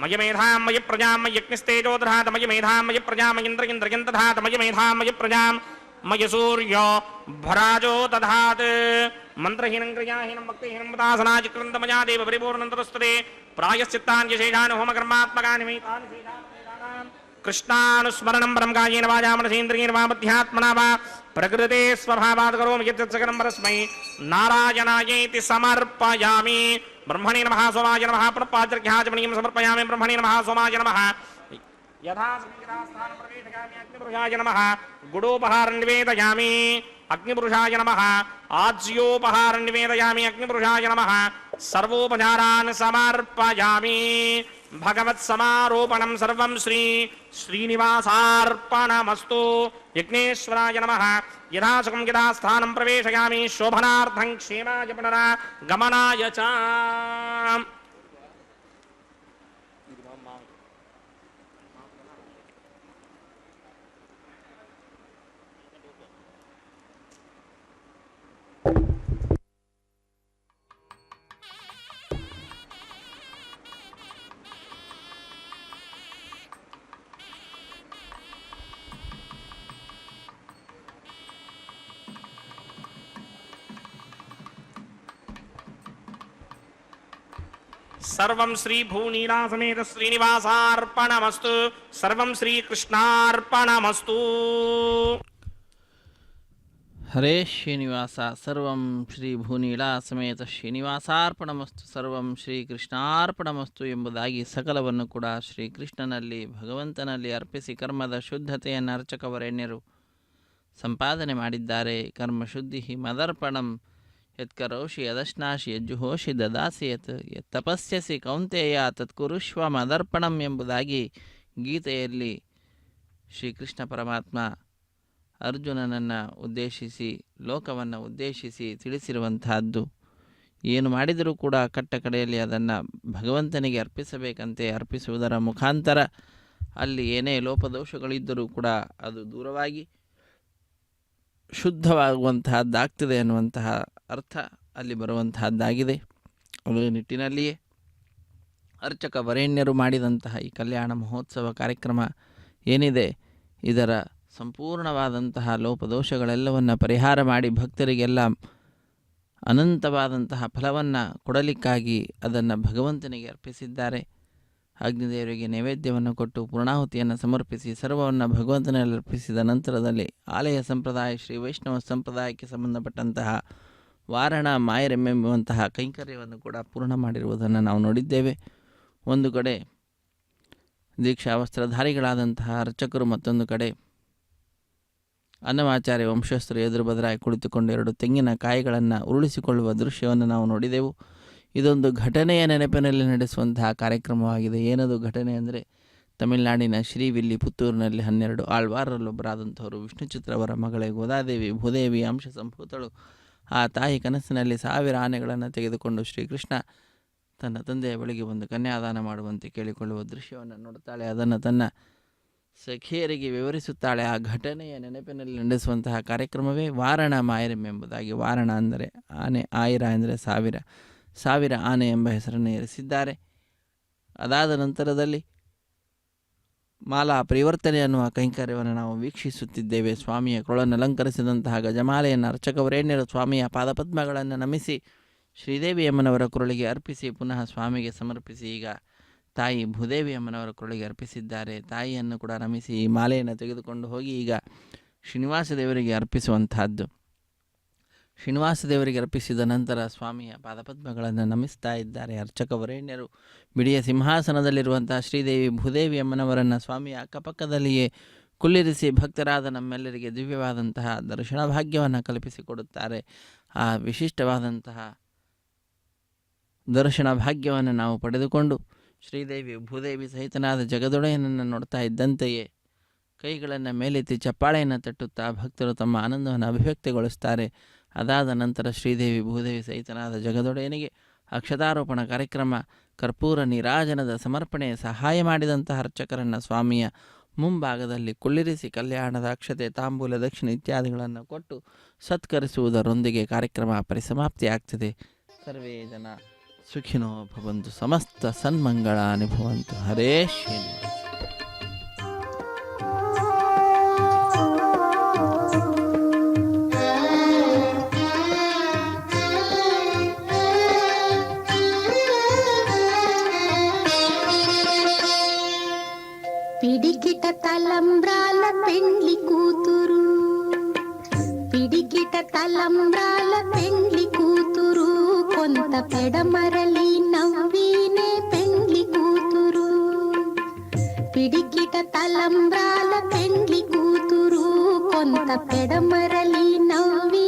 मय मेधां मय प्रजां मयज्ञस्तेजो दधात मय मेधां मय प्रजां मयिन्द्रयन्द्रयं दधात मय मेधां मय प्रजां मय सूर्यो भराजो दधात मन्त्रहीनं क्रियाहीनं भक्तिहीनं मुदासनाचिक्रन्दमया देव परिपूर्णन्तरस्तुते प्रायश्चित्तानि शेषानि होमकर्मात्मकानि मैतानि शेषानि कृष्णानुस्मरणं परं कायेन वाचा मनसेन्द्रियेण वा बुद्ध्यात्मना वा प्रकृते स्वभावात् करोमि यत् सकलं परस्मै नारायणायेति समर्पयामि ब्रह्मणे नमः सोमाय नमः पुनःपाद्यर्घ्याचमनीयं समर्पयामि ब्रह्मणे नमः सोमाय नमः यथा संहितास्थानं प्रवेशयामि अग्निपुरुषाय नमः गुडोपहारं निवेदयामि अग्निपुरुषाय नमः आज्योपहारं निवेदयामि अग्निपुरुषाय नमः सर्वोपचारान् समर्पयामि भगवत्समारोपणं सर्वं श्री श्रीनिवासार्पणमस्तु यज्ञेश्वराय नमः यथा सुखं यथा स्थानं प्रवेशयामि शोभनार्थं क्षेमाय पुनरागमनाय च ಸರ್ವಂ ಶ್ರೀ ಭೂನೀಲಾ ಸಮೇತ ಶ್ರೀನಿವಾಸಾರ್ಪಣಮಸ್ತು. ಸರ್ವಂ ಶ್ರೀ ಕೃಷ್ಣಾರ್ಪಣಮಸ್ತು. ಹರೇ ಶ್ರೀನಿವಾಸ. ಸರ್ವಂ ಶ್ರೀ ಭೂನೀಲಾ ಸಮೇತ ಶ್ರೀನಿವಾಸಾರ್ಪಣಮಸ್ತು. ಸರ್ವಂ ಶ್ರೀ ಕೃಷ್ಣಾರ್ಪಣಮಸ್ತು ಎಂಬುದಾಗಿ ಸಕಲವನ್ನು ಕೂಡ ಶ್ರೀಕೃಷ್ಣನಲ್ಲಿ ಭಗವಂತನಲ್ಲಿ ಅರ್ಪಿಸಿ ಕರ್ಮದ ಶುದ್ಧತೆಯನ್ನು ಅರ್ಚಕವರೆಣ್ಯರು ಸಂಪಾದನೆ ಮಾಡಿದ್ದಾರೆ. ಕರ್ಮಶುದ್ಧಿ ಮದರ್ಪಣಂ ಯತ್ಕರೋಷಿ ಯದಶ್ನಾಶಿ ಯಜ್ಜುಹೋಷಿ ದದಾಸಿ ಯತ್ ತಪಸ್ಯಸಿ ಕೌಂತೆಯ ತತ್ಕುರುಷ್ವ ಮದರ್ಪಣಂ ಎಂಬುದಾಗಿ ಗೀತೆಯಲ್ಲಿ ಶ್ರೀಕೃಷ್ಣ ಪರಮಾತ್ಮ ಅರ್ಜುನನನ್ನು ಉದ್ದೇಶಿಸಿ ಲೋಕವನ್ನು ಉದ್ದೇಶಿಸಿ ತಿಳಿಸಿರುವಂತಹದ್ದು. ಏನು ಮಾಡಿದರೂ ಕೂಡ ಕಟ್ಟ ಕಡೆಯಲ್ಲಿ ಅದನ್ನು ಭಗವಂತನಿಗೆ ಅರ್ಪಿಸಬೇಕಂತೆ. ಅರ್ಪಿಸುವುದರ ಮುಖಾಂತರ ಅಲ್ಲಿ ಏನೇ ಲೋಪದೋಷಗಳಿದ್ದರೂ ಕೂಡ ಅದು ದೂರವಾಗಿ ಶುದ್ಧವಾಗುವಂತಹದ್ದಾಗ್ತದೆ ಅನ್ನುವಂತಹ ಅರ್ಥ ಅಲ್ಲಿ ಬರುವಂತಹದ್ದಾಗಿದೆ. ಅದೇ ನಿಟ್ಟಿನಲ್ಲಿಯೇ ಅರ್ಚಕ ವರೇಣ್ಯರು ಮಾಡಿದಂತಹ ಈ ಕಲ್ಯಾಣ ಮಹೋತ್ಸವ ಕಾರ್ಯಕ್ರಮ ಏನಿದೆ ಇದರ ಸಂಪೂರ್ಣವಾದಂತಹ ಲೋಪದೋಷಗಳೆಲ್ಲವನ್ನು ಪರಿಹಾರ ಮಾಡಿ ಭಕ್ತರಿಗೆಲ್ಲ ಅನಂತವಾದಂತಹ ಫಲವನ್ನು ಕೊಡಲಿಕ್ಕಾಗಿ ಅದನ್ನು ಭಗವಂತನಿಗೆ ಅರ್ಪಿಸಿದ್ದಾರೆ. ಅಗ್ನಿದೇವರಿಗೆ ನೈವೇದ್ಯವನ್ನು ಕೊಟ್ಟು ಪೂರ್ಣಾಹುತಿಯನ್ನು ಸಮರ್ಪಿಸಿ ಸರ್ವವನ್ನು ಭಗವಂತನಲ್ಲಿ ಅರ್ಪಿಸಿದ ನಂತರದಲ್ಲಿ ಆಲಯ ಸಂಪ್ರದಾಯ ಶ್ರೀ ವೈಷ್ಣವ ಸಂಪ್ರದಾಯಕ್ಕೆ ಸಂಬಂಧಪಟ್ಟಂತಹ ವಾರಣ ಮಾಯರೆಂಬೆಂಬುವಂತಹ ಕೈಂಕರ್ಯವನ್ನು ಕೂಡ ಪೂರ್ಣ ಮಾಡಿರುವುದನ್ನು ನಾವು ನೋಡಿದ್ದೇವೆ. ಒಂದು ಕಡೆ ದೀಕ್ಷಾ ವಸ್ತ್ರಧಾರಿಗಳಾದಂತಹ ಅರ್ಚಕರು, ಮತ್ತೊಂದು ಕಡೆ ಅನ್ನಮಾಚಾರ್ಯ ವಂಶಸ್ಥರು ಎದುರು ಬದರಾಗಿ ಕುಳಿತುಕೊಂಡು 2 ತೆಂಗಿನ ಕಾಯಿಗಳನ್ನು ಉರುಳಿಸಿಕೊಳ್ಳುವ ದೃಶ್ಯವನ್ನು ನಾವು ನೋಡಿದೆವು. ಇದೊಂದು ಘಟನೆಯ ನೆನಪಿನಲ್ಲಿ ನಡೆಸುವಂತಹ ಕಾರ್ಯಕ್ರಮವಾಗಿದೆ. ಏನದು ಘಟನೆ ಅಂದರೆ, ತಮಿಳುನಾಡಿನ ಶ್ರೀವಿಲ್ಲಿ ಪುತ್ತೂರಿನಲ್ಲಿ 12 ಆಳ್ವಾರರಲ್ಲೊಬ್ಬರಾದಂಥವರು ವಿಷ್ಣು ಚಿತ್ರವರ ಮಗಳೇ ಗೋದಾದೇವಿ ಭೂದೇವಿ ಅಂಶ ಸಂಭೂತಳು. ಆ ತಾಯಿ ಕನಸಿನಲ್ಲಿ 1000 ಆನೆಗಳನ್ನು ತೆಗೆದುಕೊಂಡು ಶ್ರೀಕೃಷ್ಣ ತನ್ನ ತಂದೆಯ ಬಳಿಗೆ ಒಂದು ಕನ್ಯಾದಾನ ಮಾಡುವಂತೆ ಕೇಳಿಕೊಳ್ಳುವ ದೃಶ್ಯವನ್ನು ನೋಡುತ್ತಾಳೆ. ಅದನ್ನು ತನ್ನ ಸಖಿಯರಿಗೆ ವಿವರಿಸುತ್ತಾಳೆ. ಆ ಘಟನೆಯ ನೆನಪಿನಲ್ಲಿ ನಡೆಸುವಂತಹ ಕಾರ್ಯಕ್ರಮವೇ ವಾರಣ ಮಾಯರೆಂಬುದಾಗಿ. ವಾರಣ ಅಂದರೆ ಆನೆ, ಆಯಿರ ಅಂದರೆ 1000 ಆನೆ ಎಂಬ ಹೆಸರನ್ನು ಇರಿಸಿದ್ದಾರೆ. ಅದಾದ ನಂತರದಲ್ಲಿ ಮಾಲಾ ಪರಿವರ್ತನೆ ಅನ್ನುವ ಕೈಂಕರ್ಯವನ್ನು ನಾವು ವೀಕ್ಷಿಸುತ್ತಿದ್ದೇವೆ. ಸ್ವಾಮಿಯ ಕೊಳನ್ನು ಅಲಂಕರಿಸಿದಂತಹ ಗಜಮಾಲೆಯನ್ನು ಅರ್ಚಕವರೇಣ್ಯರು ಸ್ವಾಮಿಯ ಪಾದಪದ್ಮಗಳನ್ನು ನಮಿಸಿ ಶ್ರೀದೇವಿ ಅಮ್ಮನವರ ಕುರಳಿಗೆ ಅರ್ಪಿಸಿ ಪುನಃ ಸ್ವಾಮಿಗೆ ಸಮರ್ಪಿಸಿ ಈಗ ತಾಯಿ ಭೂದೇವಿ ಅಮ್ಮನವರ ಕೊರಳಿಗೆ ಅರ್ಪಿಸಿದ್ದಾರೆ. ತಾಯಿಯನ್ನು ಕೂಡ ನಮಿಸಿ ಈ ಮಾಲೆಯನ್ನು ತೆಗೆದುಕೊಂಡು ಹೋಗಿ ಈಗ ಶ್ರೀನಿವಾಸ ದೇವರಿಗೆ ಅರ್ಪಿಸುವಂತಹದ್ದು. ಶ್ರೀನಿವಾಸ ದೇವರಿಗೆ ಅರ್ಪಿಸಿದ ನಂತರ ಸ್ವಾಮಿಯ ಪಾದಪದ್ಮಗಳನ್ನು ನಮಿಸ್ತಾ ಇದ್ದಾರೆ ಅರ್ಚಕ ವರೇಣ್ಯರು. ಬಿಡಿಯ ಸಿಂಹಾಸನದಲ್ಲಿರುವಂತಹ ಶ್ರೀದೇವಿ ಭೂದೇವಿ ಅಮ್ಮನವರನ್ನು ಸ್ವಾಮಿಯ ಅಕ್ಕಪಕ್ಕದಲ್ಲಿಯೇ ಕುಳ್ಳಿರಿಸಿ ಭಕ್ತರಾದ ನಮ್ಮೆಲ್ಲರಿಗೆ ದಿವ್ಯವಾದಂತಹ ದರ್ಶನ ಭಾಗ್ಯವನ್ನು ಕಲ್ಪಿಸಿಕೊಡುತ್ತಾರೆ. ಆ ವಿಶಿಷ್ಟವಾದಂತಹ ದರ್ಶನ ಭಾಗ್ಯವನ್ನು ನಾವು ಪಡೆದುಕೊಂಡು ಶ್ರೀದೇವಿ ಭೂದೇವಿ ಸಹಿತನಾದ ಜಗದೊಡೆಯನನ್ನು ನೋಡ್ತಾ ಇದ್ದಂತೆಯೇ ಕೈಗಳನ್ನು ಮೇಲೆತ್ತಿ ಚಪ್ಪಾಳೆಯನ್ನು ತಟ್ಟುತ್ತಾ ಭಕ್ತರು ತಮ್ಮ ಆನಂದವನ್ನು ಅಭಿವ್ಯಕ್ತಿಗೊಳಿಸ್ತಾರೆ. ಅದಾದ ನಂತರ ಶ್ರೀದೇವಿ ಭೂದೇವಿ ಸಹಿತನಾದ ಜಗದೊಡೆಯನಿಗೆ ಅಕ್ಷತಾರೋಪಣ ಕಾರ್ಯಕ್ರಮ, ಕರ್ಪೂರ ನೀರಾಜನದ ಸಮರ್ಪಣೆ ಸಹಾಯ ಮಾಡಿದಂತಹ ಅರ್ಚಕರನ್ನು ಸ್ವಾಮಿಯ ಮುಂಭಾಗದಲ್ಲಿ ಕುಳ್ಳಿರಿಸಿ ಕಲ್ಯಾಣದ ಅಕ್ಷತೆ, ತಾಂಬೂಲ, ದಕ್ಷಿಣ ಇತ್ಯಾದಿಗಳನ್ನು ಕೊಟ್ಟು ಸತ್ಕರಿಸುವುದರೊಂದಿಗೆ ಕಾರ್ಯಕ್ರಮ ಪರಿಸಮಾಪ್ತಿಯಾಗ್ತದೆ. ಸರ್ವೇ ಜನ ಸುಖಿನೋ ಭವಂತು, ಸಮಸ್ತ ಸನ್ಮಂಗಳಾನಿ ಭವಂತು. ಹರೇ ಶ್ರೀನಿವಾಸ. పిడికిట తలంబ్రాల పెండ్లి కూతురు, పిడికిట తలంబ్రాల పెండ్లి కూతురు, కొంత పెడమరలి నవ్వీనే పెండ్లి కూతురు. పిడికిట తలంబ్రాల పెండ్లి కూతురు, కొంత పెడమరలి నవ్వీ